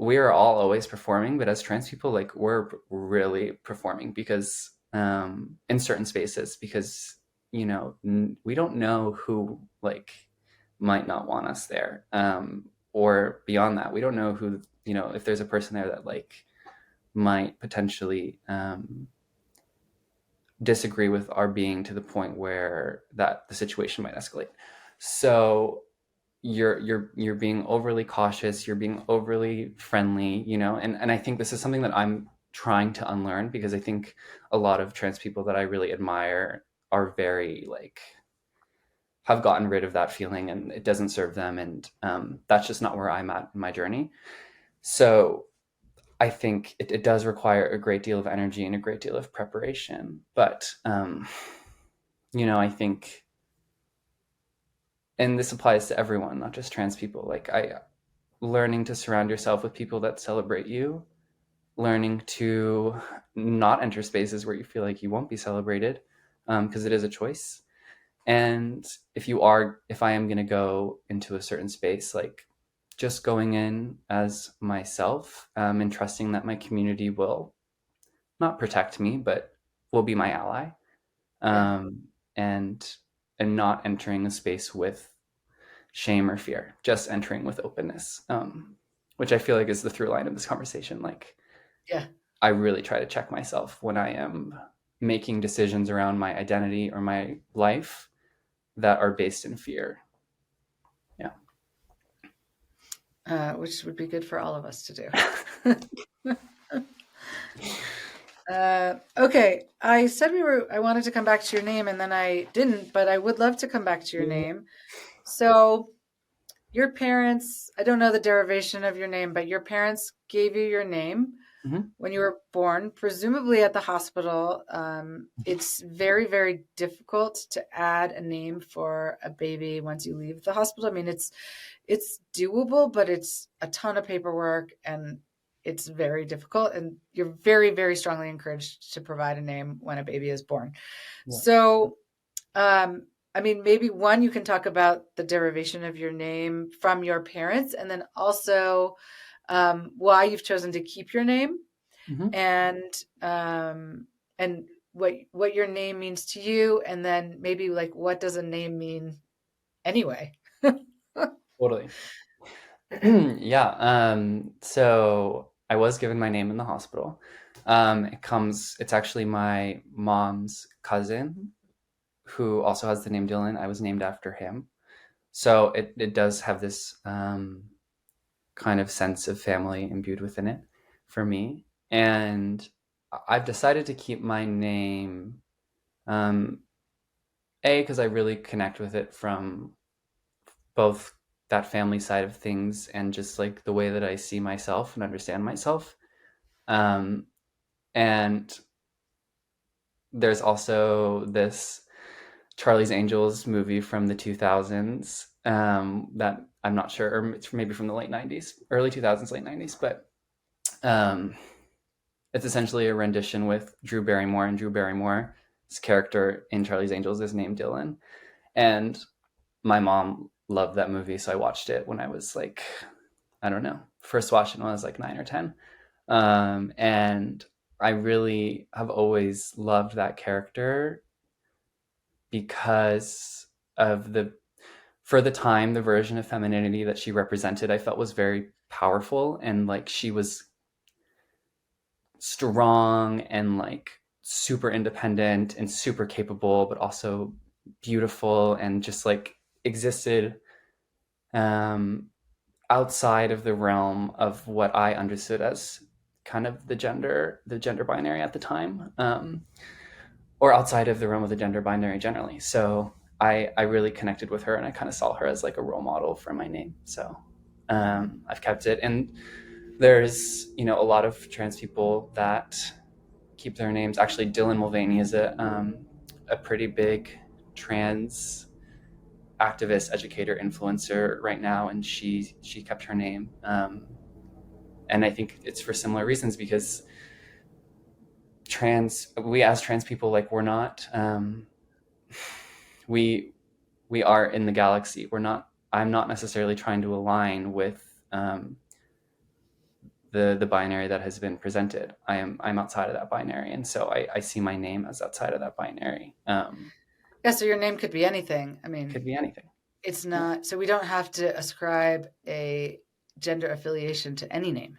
we are all always performing, but as trans people, like we're really performing because in certain spaces, because we don't know who like might not want us there, or beyond that, we don't know who, if there's a person there that like might potentially disagree with our being to the point where that the situation might escalate. So you're being overly cautious, you're being overly friendly, and I think this is something that I'm trying to unlearn, because I think a lot of trans people that I really admire are very like have gotten rid of that feeling, and it doesn't serve them, and that's just not where I'm at in my journey. So I think it does require a great deal of energy and a great deal of preparation, but I think, and this applies to everyone, not just trans people, like I learning to surround yourself with people that celebrate you, learning to not enter spaces where you feel like you won't be celebrated, because it is a choice. And if I am going to go into a certain space, like just going in as myself, and trusting that my community will not protect me, but will be my ally, Yeah. um, and not entering a space with shame or fear, just entering with openness, which I feel like is the through line of this conversation. Like, Yeah. I really try to check myself when I am making decisions around my identity or my life that are based in fear. Yeah. Which would be good for all of us to do. Okay. I said I wanted to come back to your name and then I didn't, but I would love to come back to your name. So, your parents, I don't know the derivation of your name, but your parents gave you your name Mm-hmm. when you were born, presumably at the hospital. It's very, very difficult to add a name for a baby once you leave the hospital. I mean, it's doable, but it's a ton of paperwork and it's very difficult, and you're very, very strongly encouraged to provide a name when a baby is born. Yeah. So, I mean, maybe one, you can talk about the derivation of your name from your parents, and then also why you've chosen to keep your name, Mm-hmm. and what your name means to you, and then maybe like what does a name mean anyway? Totally. Yeah. So I was given my name in the hospital. It's actually my mom's cousin who also has the name Dylan. I was named after him. So it does have this kind of sense of family imbued within it for me. And I've decided to keep my name, um, because I really connect with it from both that family side of things and just like the way that I see myself and understand myself. Um, and there's also this Charlie's Angels movie from the 2000s, that I'm not sure, or it's maybe from the late 90s, early 2000s, late 90s, but um, it's essentially a rendition with Drew Barrymore, and Drew Barrymore's character in Charlie's Angels is named Dylan. And my mom loved that movie, so I watched it when I was like, I don't know, first watched it when I was like 9 or 10. And I really have always loved that character because of for the time, the version of femininity that she represented, I felt was very powerful, and like she was strong and like super independent and super capable, but also beautiful, and just like existed um, outside of the realm of what I understood as kind of the gender binary at the time, or outside of the realm of the gender binary generally. So I really connected with her, and I kind of saw her as like a role model for my name. So I've kept it. And there's, a lot of trans people that keep their names. Actually, Dylan Mulvaney is a pretty big trans activist, educator, influencer right now, and she kept her name. And I think it's for similar reasons, because we as trans people, like, we're not, we we are in the galaxy. I'm not necessarily trying to align with the binary that has been presented. I'm outside of that binary, and so I see my name as outside of that binary. Yeah, so your name could be anything. I Could mean, be anything. it's Yeah. not, so we don't have to ascribe a gender affiliation to any name.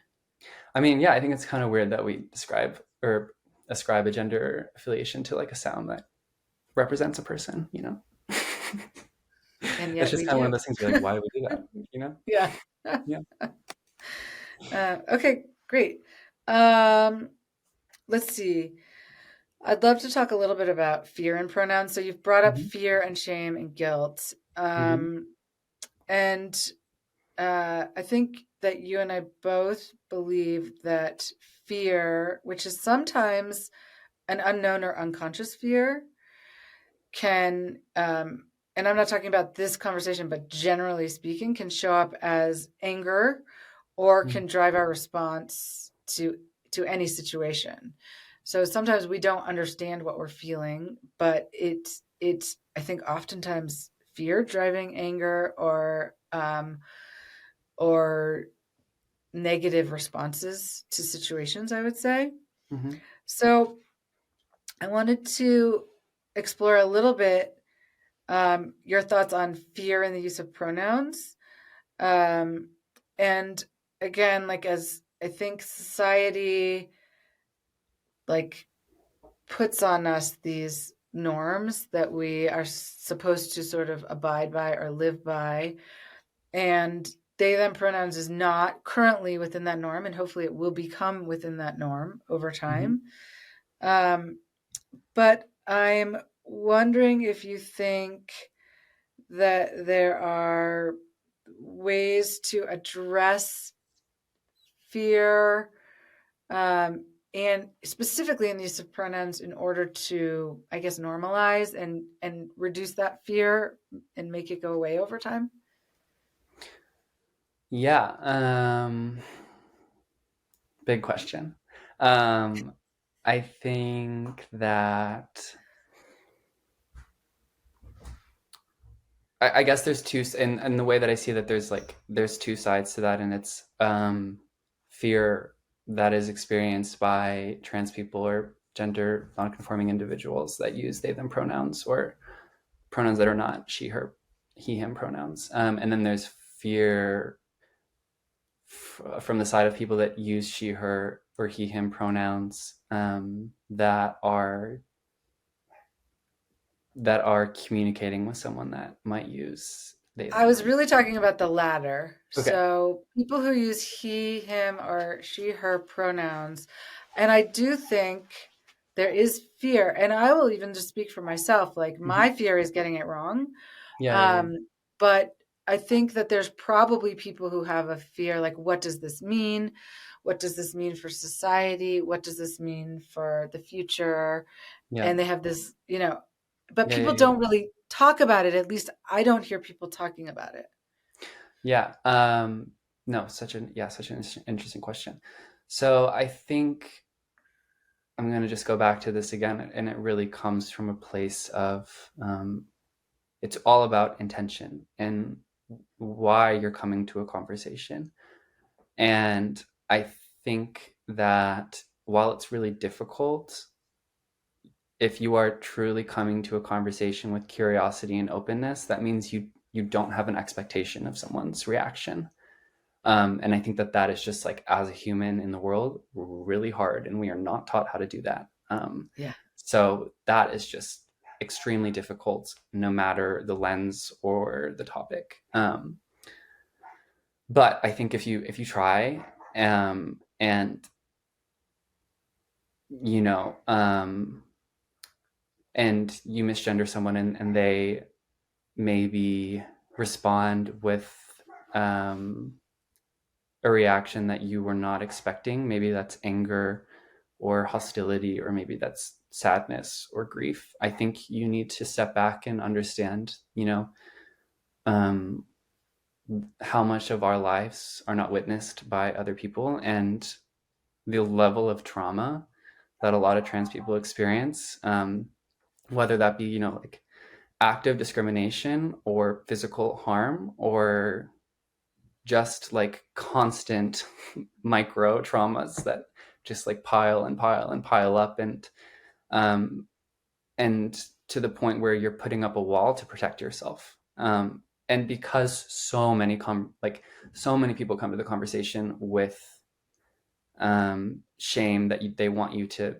I mean, yeah, I think it's kind of weird that we describe or ascribe a gender affiliation to like a sound that represents a person, And It's yet just we kind of one of do. those things where, like, why do we do that? Yeah. Yeah. Okay, great. Um, let's see. I'd love to talk a little bit about fear and pronouns. So you've brought up Mm-hmm. fear and shame and guilt. Mm-hmm. And I think that you and I both believe that fear, which is sometimes an unknown or unconscious fear, can, and I'm not talking about this conversation, but generally speaking, can show up as anger or can drive our response to any situation. So sometimes we don't understand what we're feeling, but it's I think oftentimes fear driving anger or negative responses to situations, I would say. Mm-hmm. So I wanted to explore a little bit your thoughts on fear and the use of pronouns. And again, like, as I think society like puts on us these norms that we are supposed to sort of abide by or live by, and they them pronouns is not currently within that norm, and hopefully it will become within that norm over Mm-hmm. time. But I'm wondering if you think that there are ways to address fear, and specifically in the use of pronouns, in order to, I guess, normalize and reduce that fear and make it go away over time. Yeah. Big question. Um, I think that I guess there's two, and the way that I see that there's two sides to that, and it's fear that is experienced by trans people or gender non-conforming individuals that use they them pronouns or pronouns that are not she her he him pronouns, and then there's fear from the side of people that use she her or he him pronouns, that are communicating with someone that might use they I them was pronouns. really talking about the latter. Okay. So people who use he, him, or she, her pronouns. And I do think there is fear. And I will even just speak for myself. Like Mm-hmm. my fear is getting it wrong. Yeah. But I think that there's probably people who have a fear like, what does this mean? What does this mean for society? What does this mean for the future? Yeah. And they have this, but Yeah. people don't really talk about it. At least I don't hear people talking about it. Yeah. No, such an interesting question. So I think I'm going to just go back to this again, and it really comes from a place of it's all about intention and why you're coming to a conversation. And I think that while it's really difficult, if you are truly coming to a conversation with curiosity and openness, that means you don't have an expectation of someone's reaction. And I think that that is just like as a human in the world, really hard, and we are not taught how to do that. Yeah. So that is just extremely difficult, no matter the lens or the topic. But I think if you try, and you know, and you misgender someone, and they maybe respond with um, a reaction that you were not expecting. Maybe that's anger or hostility, or maybe that's sadness or grief. I think you need to step back and understand, um, how much of our lives are not witnessed by other people, and the level of trauma that a lot of trans people experience, whether that be, like active discrimination or physical harm, or just like constant micro traumas that just like pile and pile and pile up, um, and to the point where you're putting up a wall to protect yourself. And because so many people come to the conversation with shame that they want you to,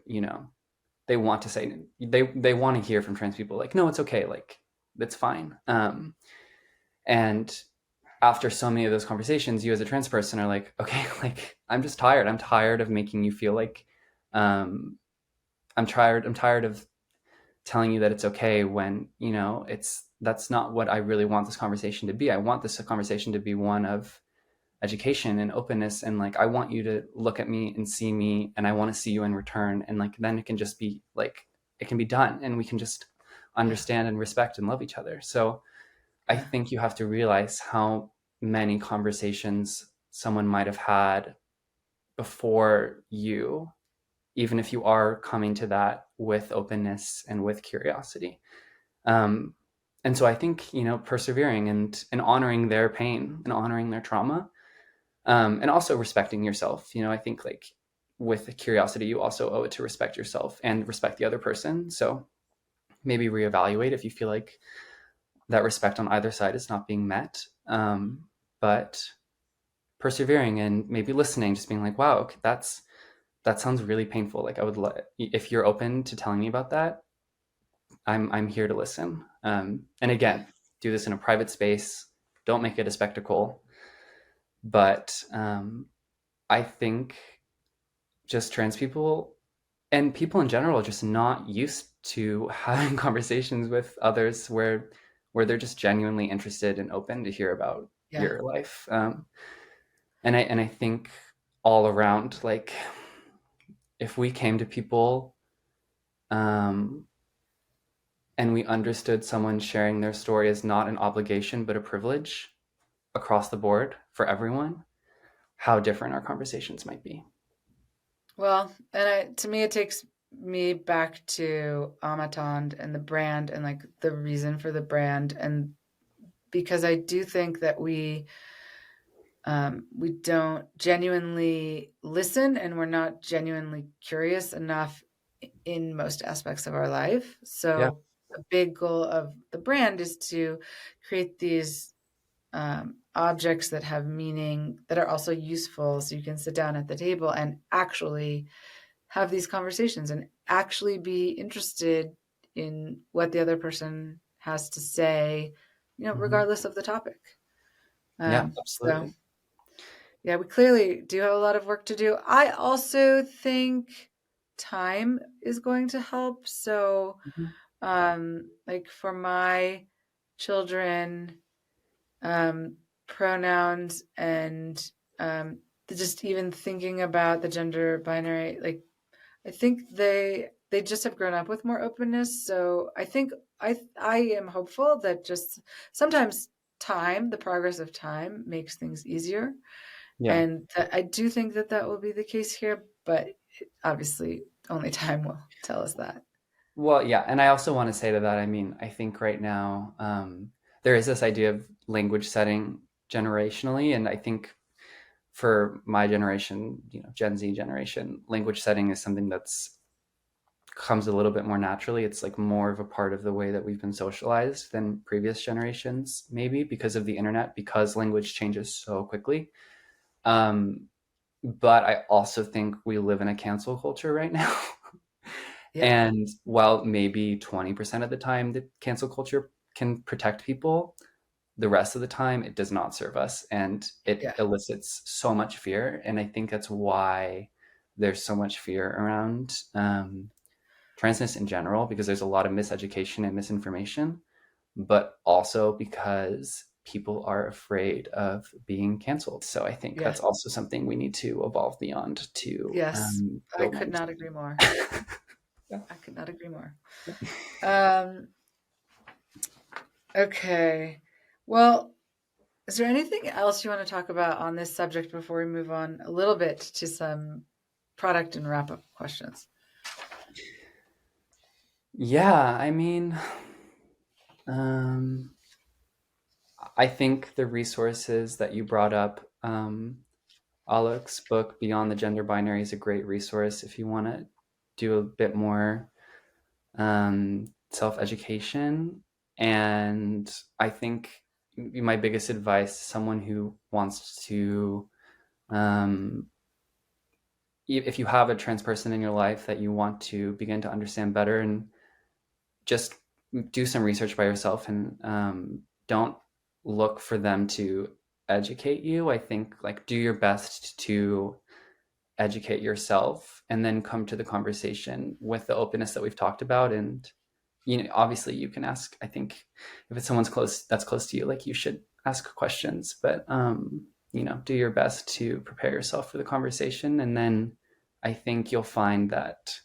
they want to say, they want to hear from trans people like, no, it's okay, like that's fine. And after so many of those conversations, you as a trans person are like, okay, like I'm just tired. I'm tired of making you feel like, I'm tired of telling you that it's okay when, that's not what I really want this conversation to be. I want this conversation to be one of education and openness, and like I want you to look at me and see me, and I want to see you in return, and like then it can just be like it can be done, and we can just Yeah. understand and respect and love each other. So I Yeah. think you have to realize how many conversations someone might have had before you, even if you are coming to that with openness and with curiosity. Um, and so I think, persevering and honoring their pain and honoring their trauma, and also respecting yourself. I think like with curiosity, you also owe it to respect yourself and respect the other person. So maybe reevaluate if you feel like that respect on either side is not being met. But persevering and maybe listening, just being like, wow, okay, that sounds really painful. Like I would if you're open to telling me about that, I'm here to listen. And Yeah. again, do this in a private space. Don't make it a spectacle. But I think just trans people and people in general are just not used to having conversations with others where they're just genuinely interested and open to hear about Yeah. your life. And I think all around, like if we came to people, um, and we understood someone sharing their story as not an obligation but a privilege across the board for everyone, how different our conversations might be. Well, and to me, it takes me back to Âme Atendre and the brand and like the reason for the brand. And because I do think that we don't genuinely listen and we're not genuinely curious enough in most aspects of our life. Yeah. So a big goal of the brand is to create these objects that have meaning that are also useful so you can sit down at the table and actually have these conversations and actually be interested in what the other person has to say, Hmm. regardless of the topic. Yeah, So absolutely. yeah, we clearly do have a lot of work to do. I also think time is going to help. So, Mhm. like for my children, um, pronouns and just even thinking about the gender binary, like I think they just have grown up with more openness. So I think I am hopeful that just sometimes time, the progress of time, makes things easier. Yeah. And I do think that that will be the case here, but obviously only time will tell us that. Well, yeah, and I also want to say to that, I mean, I think right now there is this idea of language setting generationally, and I think for my generation, Gen Z generation, language setting is something that's comes a little bit more naturally. It's like more of a part of the way that we've been socialized than previous generations, maybe because of the internet, because language changes so quickly. Um, but I also think we live in a cancel culture right now. Yeah, And while maybe 20% of the time the cancel culture can protect people, the rest of the time it does not serve us and it yeah, elicits so much fear. And I think that's why there's so much fear around transness in general, because there's a lot of miseducation and misinformation, but also because people are afraid of being canceled. So I think yeah, that's also something we need to evolve beyond to yes. I build could more not agree respect. more. Yeah. I could not agree more. Um, okay. Well, is there anything else you want to talk about on this subject before we move on a little bit to some product and wrap up questions? Yeah, I mean, um, I think the resources that you brought up, Alok's book, Beyond the Gender Binary, is a great resource if you want to do a bit more self education. And I think my biggest advice to someone who wants to, um, if you have a trans person in your life that you want to begin to understand better, and just do some research by yourself and don't look for them to educate you. I think like do your best to educate yourself and then come to the conversation with the openness that we've talked about. And obviously you can ask, I think if it's someone's close that's close to you, like you should ask questions, but do your best to prepare yourself for the conversation. And then I think you'll find that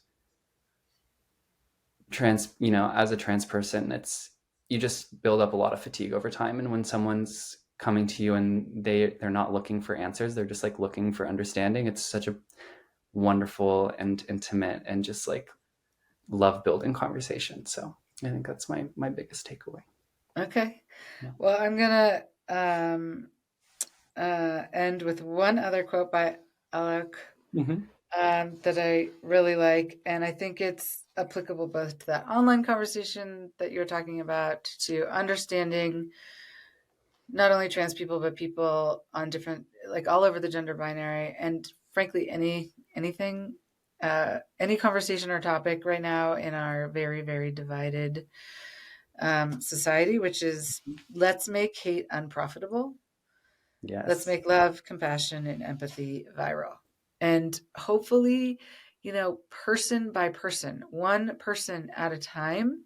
as a trans person, it's you just build up a lot of fatigue over time. And when someone's coming to you and they're not looking for answers, they're just like looking for understanding, it's such a wonderful and intimate and just like love building conversation. So I think that's my biggest takeaway. Okay. Yeah. Well, I'm gonna end with one other quote by Alok Mm-hmm. that I really like, and I think it's applicable both to that online conversation that you're talking about, to understanding not only trans people but people on different, like all over the gender binary, and frankly, anything, any conversation or topic right now in our very very divided society, which is let's make hate unprofitable. Let's Yes. make love, compassion, and empathy viral. And hopefully, person by person, one person at a time,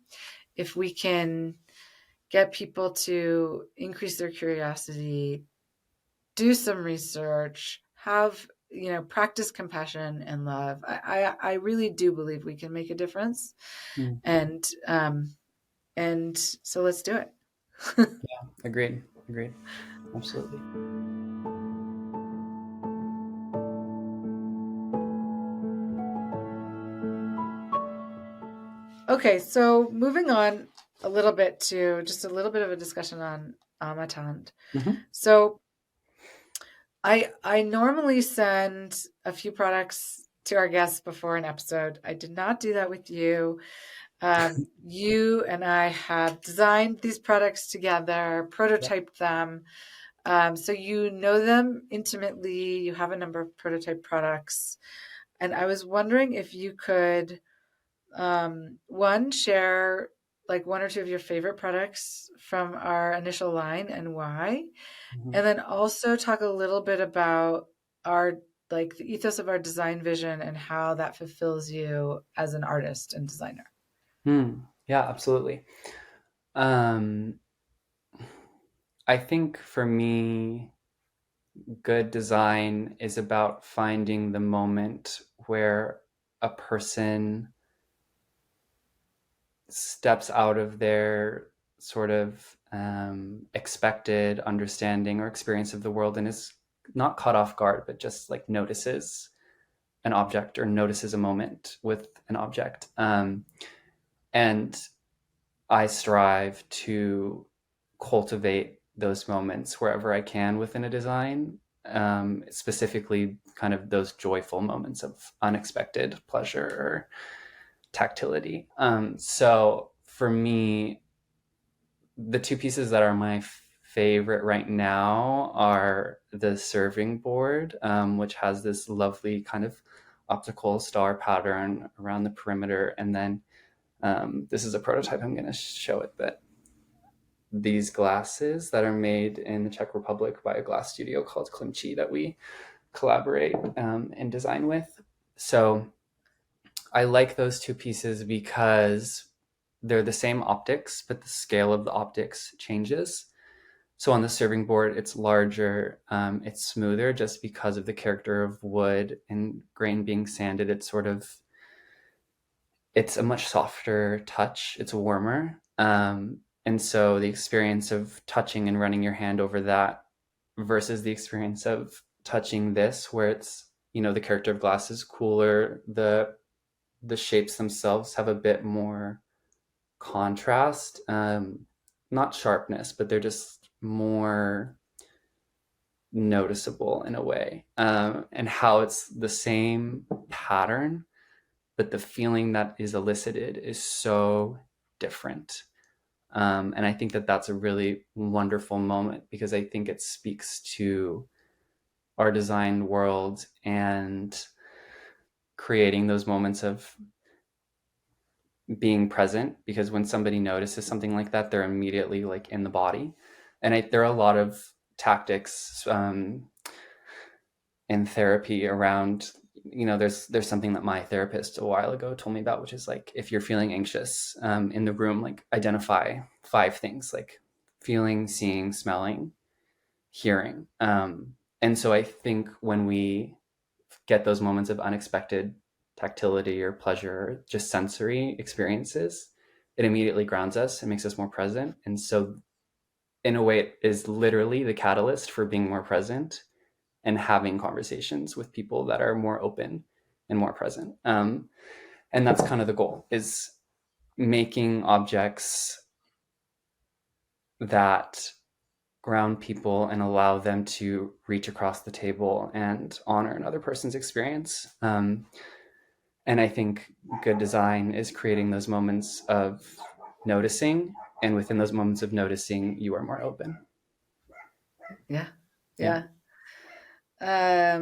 if we can get people to increase their curiosity, do some research, have, practice compassion and love, I really do believe we can make a difference. Mm. And so let's do it. Yeah. Agreed. Absolutely. Okay, so moving on a little bit to just a little bit of a discussion on Âme Atendre. Mm-hmm. So I normally send a few products to our guests before an episode. I did not do that with you. You and I have designed these products together, Yeah. prototyped them. So you know them intimately. You have a number of prototype products. And I was wondering if you could, one, share like one or two of your favorite products from our initial line and why. Mm-hmm. And then also talk a little bit about our like the ethos of our design vision and how that fulfills you as an artist and designer. Yeah, absolutely. Um, I think for me, good design is about finding the moment where a person steps out of their sort of expected understanding or experience of the world and is not caught off guard, but just like notices an object or notices a moment with an object. And I strive to cultivate those moments wherever I can within a design, specifically kind of those joyful moments of unexpected pleasure or tactility. So for me, the two pieces that are my favorite right now are the serving board, which has this lovely kind of optical star pattern around the perimeter. And then this is a prototype. I'm going to show it, but these glasses that are made in the Czech Republic by a glass studio called Klimchi that we collaborate and design with. So I like those two pieces because they're the same optics, but the scale of the optics changes. So on the serving board, it's larger, it's smoother just because of the character of wood and grain being sanded. It's a much softer touch. It's warmer. And so the experience of touching and running your hand over that versus the experience of touching this, where it's, the character of glass is cooler. The shapes themselves have a bit more contrast, not sharpness, but they're just more noticeable in a way. And how it's the same pattern, but the feeling that is elicited is so different. And I think that that's a really wonderful moment because I think it speaks to our design world and creating those moments of being present, because when somebody notices something like that, they're immediately like in the body. And there are a lot of tactics in therapy around, there's something that my therapist a while ago told me about, which is like, if you're feeling anxious in the room, like identify 5 things, like feeling, seeing, smelling, hearing. And so I think when we get those moments of unexpected tactility or pleasure, or just sensory experiences, it immediately grounds us and makes us more present. And so in a way, it is literally the catalyst for being more present and having conversations with people that are more open and more present. And that's kind of the goal, is making objects that ground people and allow them to reach across the table and honor another person's experience. And I think good design is creating those moments of noticing. And within those moments of noticing, you are more open. Yeah. Yeah. Yeah.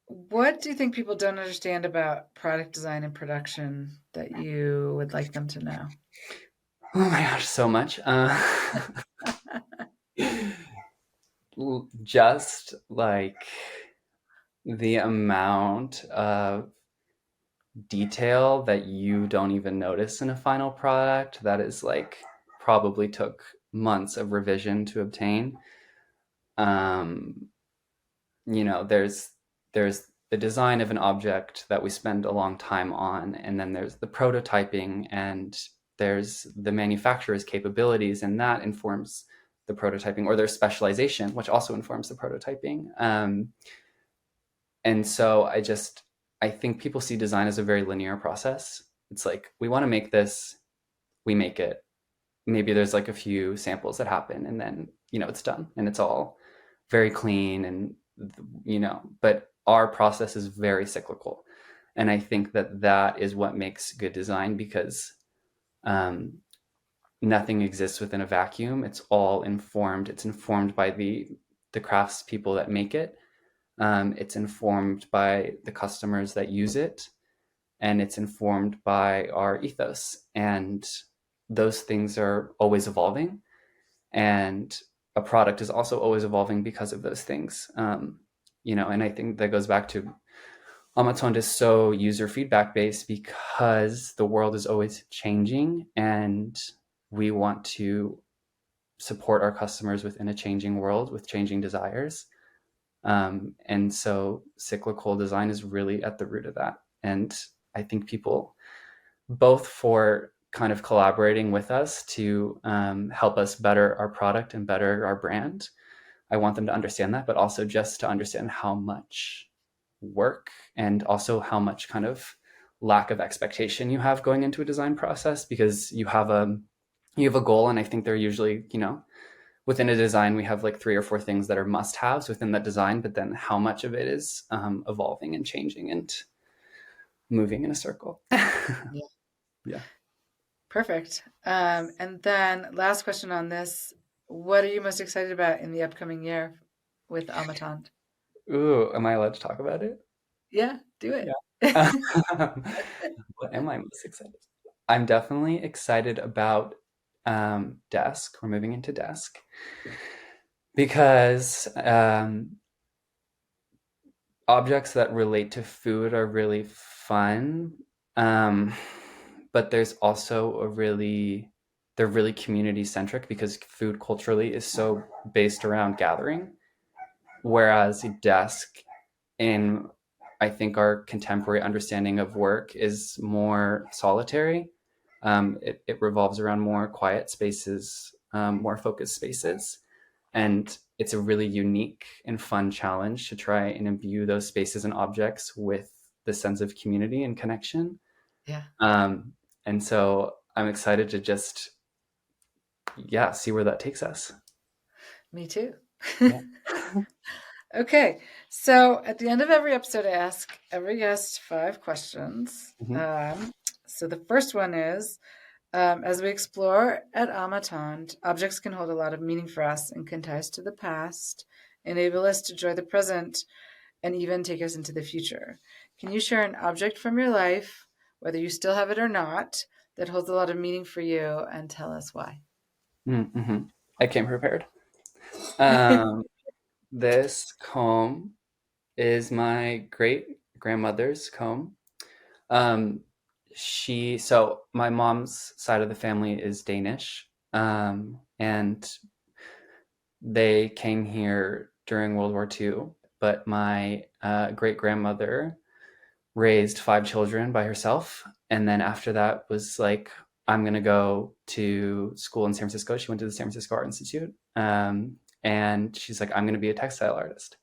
What do you think people don't understand about product design and production that you would like them to know? Oh my gosh, so much. Just like the amount of detail that you don't even notice in a final product that is like probably took months of revision to obtain. um there's the design of an object that we spend a long time on, and then there's the prototyping, and there's the manufacturer's capabilities, and that informs the prototyping, or their specialization, which also informs the prototyping. And so I think people see design as a very linear process, It's like, we want to make this, we make it. Maybe there's like a few samples that happen, and then, it's done, and it's all very clean, and, but our process is very cyclical. And I think that is what makes good design, because um, nothing exists within a vacuum. It's all informed. It's informed by the crafts people that make it. It's informed by the customers that use it, and it's informed by our ethos. And those things are always evolving. And a product is also always evolving because of those things. And I think that goes back to Âme Atendre is so user feedback based, because the world is always changing, and we want to support our customers within a changing world with changing desires. And so cyclical design is really at the root of that. And I think people, both for kind of collaborating with us to help us better our product and better our brand, I want them to understand that, but also just to understand how much work, and also how much kind of lack of expectation you have going into a design process, because you have a goal. And I think they're usually, within a design, we have like 3 or 4 things that are must-haves within that design, but then how much of it is evolving and changing and moving in a circle. Yeah. Yeah. Perfect. And then last question on this. What are you most excited about in the upcoming year with Âme Atendre? Ooh, am I allowed to talk about it? Yeah, do it. Yeah. What am I most excited? I'm definitely excited about desk. We're moving into desk, because objects that relate to food are really fun. But there's also they're really community centric, because food culturally is so based around gathering. Whereas a desk, in I think our contemporary understanding of work, is more solitary. It revolves around more quiet spaces, more focused spaces. And it's a really unique and fun challenge to try and imbue those spaces and objects with the sense of community and connection. Yeah. And so I'm excited to just, see where that takes us. Me too. Yeah. Okay. So at the end of every episode, I ask every guest 5 questions. So the first one is, as we explore at Âme Atendre, objects can hold a lot of meaning for us and can tie us to the past, enable us to enjoy the present, and even take us into the future. Can you share an object from your life, whether you still have it or not, that holds a lot of meaning for you, and tell us why? Mm-hmm. I came prepared. This comb is my great grandmother's comb. So my mom's side of the family is Danish, and they came here during World War II. But my great grandmother raised 5 children by herself, and then after that was like, I'm gonna go to school in San Francisco. She went to the San Francisco Art Institute, and she's like, I'm gonna be a textile artist.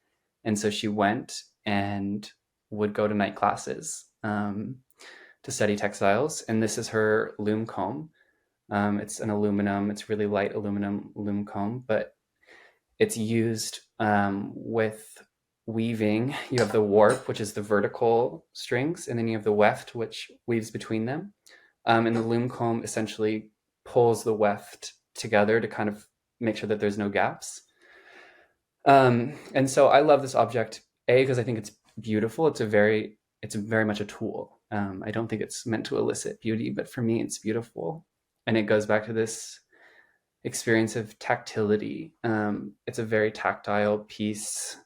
And so she went and would go to night classes to study textiles. And this is her loom comb. It's it's really light aluminum loom comb, but it's used with weaving. You have the warp, which is the vertical strings, and then you have the weft, which weaves between them. And the loom comb essentially pulls the weft together to kind of make sure that there's no gaps. And so I love this object, because I think it's beautiful. It's very much a tool. I don't think it's meant to elicit beauty, but for me, it's beautiful. And it goes back to this experience of tactility. It's a very tactile piece,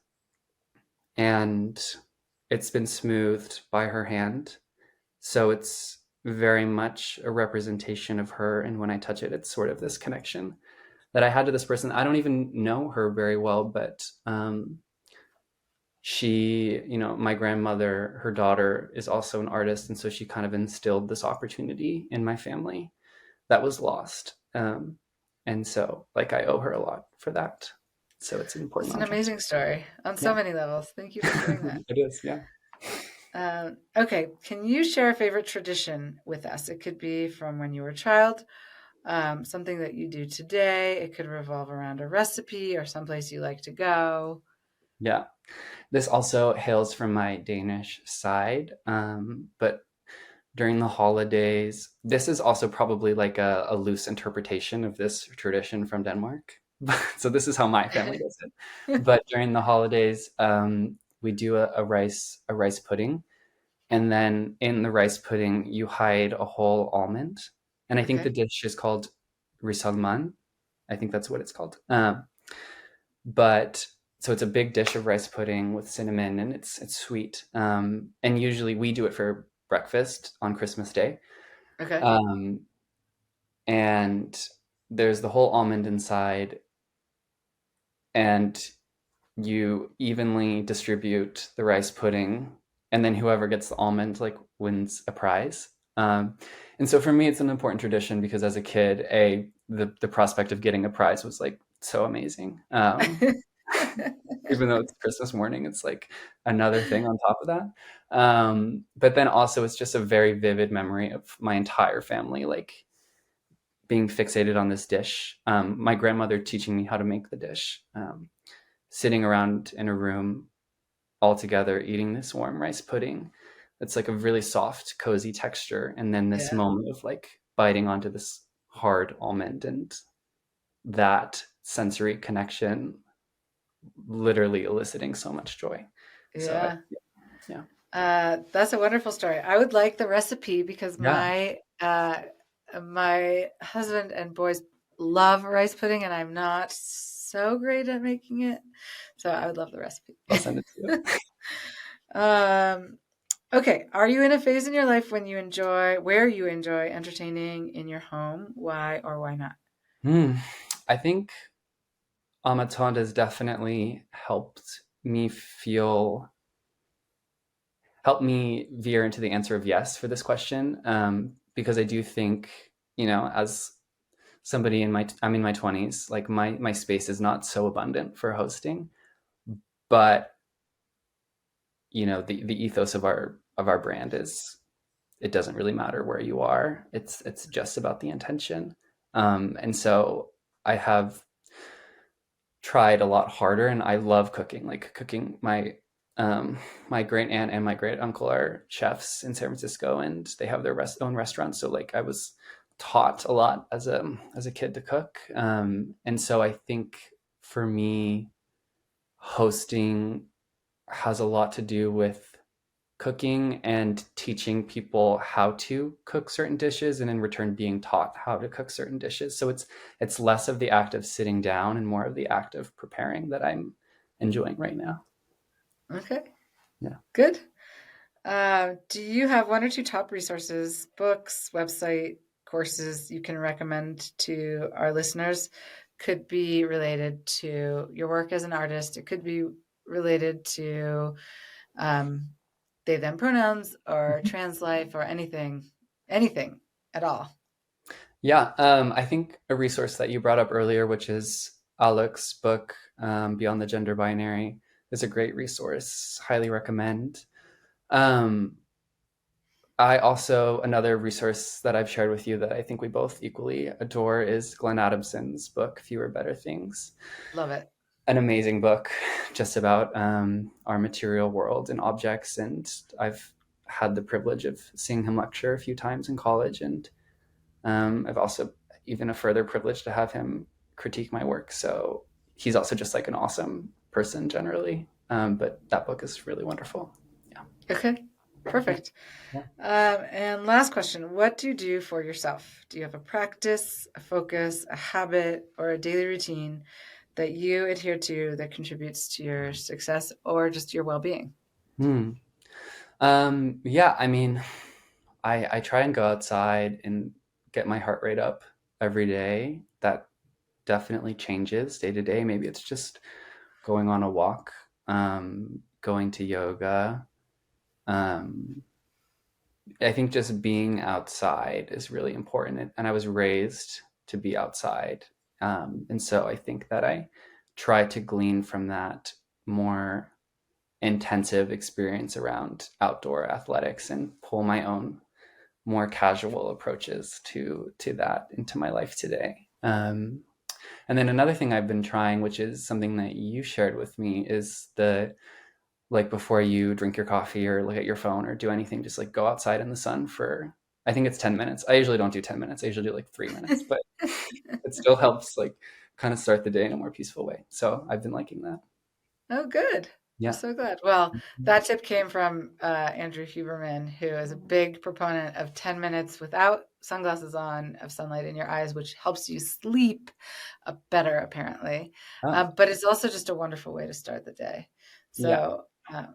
and it's been smoothed by her hand. So it's very much a representation of her. And when I touch it, it's sort of this connection that I had to this person. I don't even know her very well, but she, my grandmother, her daughter, is also an artist. And so she kind of instilled this opportunity in my family that was lost. And so I owe her a lot for that. So it's an important It's an object. amazing story on so many levels. Thank you for doing that. It is, yeah. Okay, can you share a favorite tradition with us? It could be from when you were a child, something that you do today. It could revolve around a recipe or someplace you like to go. Yeah. This also hails from my Danish side, but during the holidays, this is also probably like a loose interpretation of this tradition from Denmark. So this is how my family does it. But during the holidays, we do a rice pudding, and then in the rice pudding you hide a whole almond, and I think the Okay. dish is called risalman. I think that's what it's called. But so it's a big dish of rice pudding with cinnamon, and it's sweet. And usually we do it for breakfast on Christmas Day. Okay. Um, and there's the whole almond inside, and you evenly distribute the rice pudding, and then whoever gets the almond like wins a prize. And so for me, it's an important tradition because as a kid, the prospect of getting a prize was like so amazing. Even though it's Christmas morning, it's like another thing on top of that. But then also, it's just a very vivid memory of my entire family, like being fixated on this dish. My grandmother teaching me how to make the dish, sitting around in a room all together eating this warm rice pudding. It's like a really soft, cozy texture, and then this Yeah. moment of like biting onto this hard almond, and that sensory connection literally eliciting so much joy. So Yeah. yeah. That's a wonderful story. I would like the recipe because Yeah, my husband and boys love rice pudding, and I'm not so great at making it. So I would love the recipe. I'll send it to you. um, okay, are you in a phase in your life where you enjoy entertaining in your home? Why or why not? Hmm. I think Âme Atendre has definitely helped me veer into the answer of yes for this question, because I do think, as somebody I'm in my 20s, like my space is not so abundant for hosting, but the ethos of our brand is, it doesn't really matter where you are. It's just about the intention. And so I have tried a lot harder, and I love cooking. Like cooking, my great aunt and my great uncle are chefs in San Francisco, and they have their own restaurants. So like I was taught a lot as a kid to cook, and so I think for me, hosting has a lot to do with cooking and teaching people how to cook certain dishes, and in return being taught how to cook certain dishes. So it's less of the act of sitting down and more of the act of preparing that I'm enjoying right now. Okay, Yeah. good. Do you have one or two top resources, books, website, courses you can recommend to our listeners? Could be related to your work as an artist. It could be related to um, they them pronouns or trans life or anything at all. Yeah, I think a resource that you brought up earlier, which is Alok's book, Beyond the Gender Binary, is a great resource. Highly recommend. Um, another resource that I've shared with you that I think we both equally adore is Glenn Adamson's book, Fewer Better Things. Love it. An amazing book just about our material world and objects. And I've had the privilege of seeing him lecture a few times in college. And I've also even a further privilege to have him critique my work. So he's also just like an awesome person generally. But that book is really wonderful. Yeah. Okay, Yeah. perfect. Yeah. And last question, what do you do for yourself? Do you have a practice, a focus, a habit, or a daily routine that you adhere to that contributes to your success or just your well-being? Hmm. Yeah, I mean, I try and go outside and get my heart rate up every day. That definitely changes day to day. Maybe it's just going on a walk, going to yoga. Um, I think just being outside is really important. And I was raised to be outside. And so I think that I try to glean from that more intensive experience around outdoor athletics and pull my own more casual approaches to that into my life today. And then another thing I've been trying, which is something that you shared with me, is the like before you drink your coffee or look at your phone or do anything, just like go outside in the sun for, I think it's 10 minutes. I usually don't do 10 minutes. I usually do like 3 minutes, but it still helps like kind of start the day in a more peaceful way. So I've been liking that. Oh, good. I'm Yeah. so glad. Well, that tip came from Andrew Huberman, who is a big proponent of 10 minutes without sunglasses on of sunlight in your eyes, which helps you sleep better, apparently. Oh, But it's also just a wonderful way to start the day. yeah. So,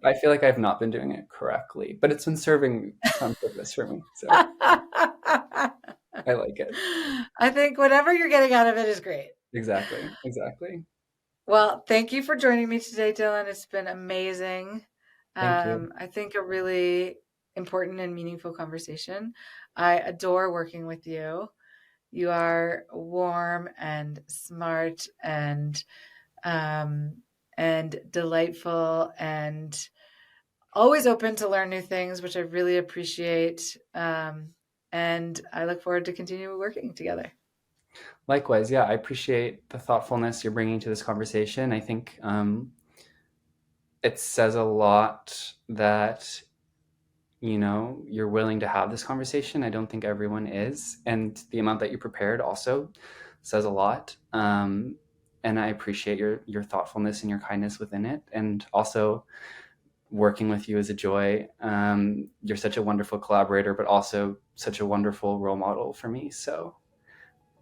I feel like I've not been doing it correctly, but it's been serving some purpose for me. So I I like it. think whatever you're getting out of it is great. Exactly. Exactly. Well, thank you for joining me today, Dylan. It's been amazing. Thank you. I think a really important and meaningful conversation. I adore working with you. You are warm and smart and delightful and always open to learn new things, which I really appreciate. And I look forward to continue working together. Likewise. Yeah. I appreciate the thoughtfulness you're bringing to this conversation. I think it says a lot that you're willing to have this conversation. I don't think everyone is, and the amount that you prepared also says a lot. And I appreciate your thoughtfulness and your kindness within it, and also working with you is a joy. You're such a wonderful collaborator, but also such a wonderful role model for me. So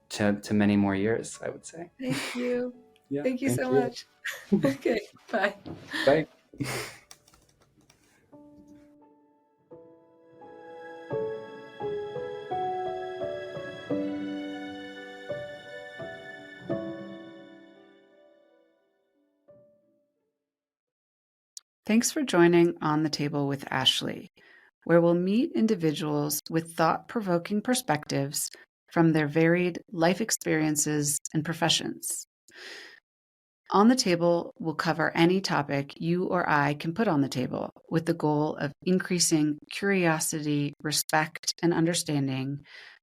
to many more years, I would say. Thank you. Yeah, Thank you thank so you. much. Okay, bye. Bye. Thanks for joining On the Table with Ashley, where we'll meet individuals with thought-provoking perspectives from their varied life experiences and professions. On the Table will cover any topic you or I can put on the table with the goal of increasing curiosity, respect, and understanding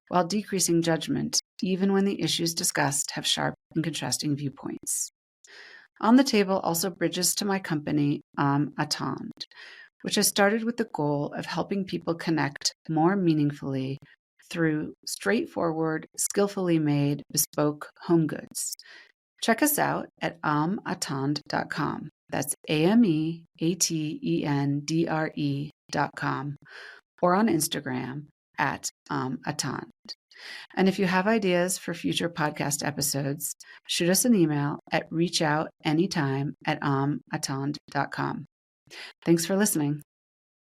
while decreasing judgment, even when the issues discussed have sharp and contrasting viewpoints. On the Table also bridges to my company, Âme Atendre, which has started with the goal of helping people connect more meaningfully through straightforward, skillfully made, bespoke home goods. Check us out at âmeatendre.com. That's AMEATENDRE.com, or on Instagram at Âme Atendre. And if you have ideas for future podcast episodes, shoot us an email at reachoutanytime@âmeatendre.com. Thanks for listening.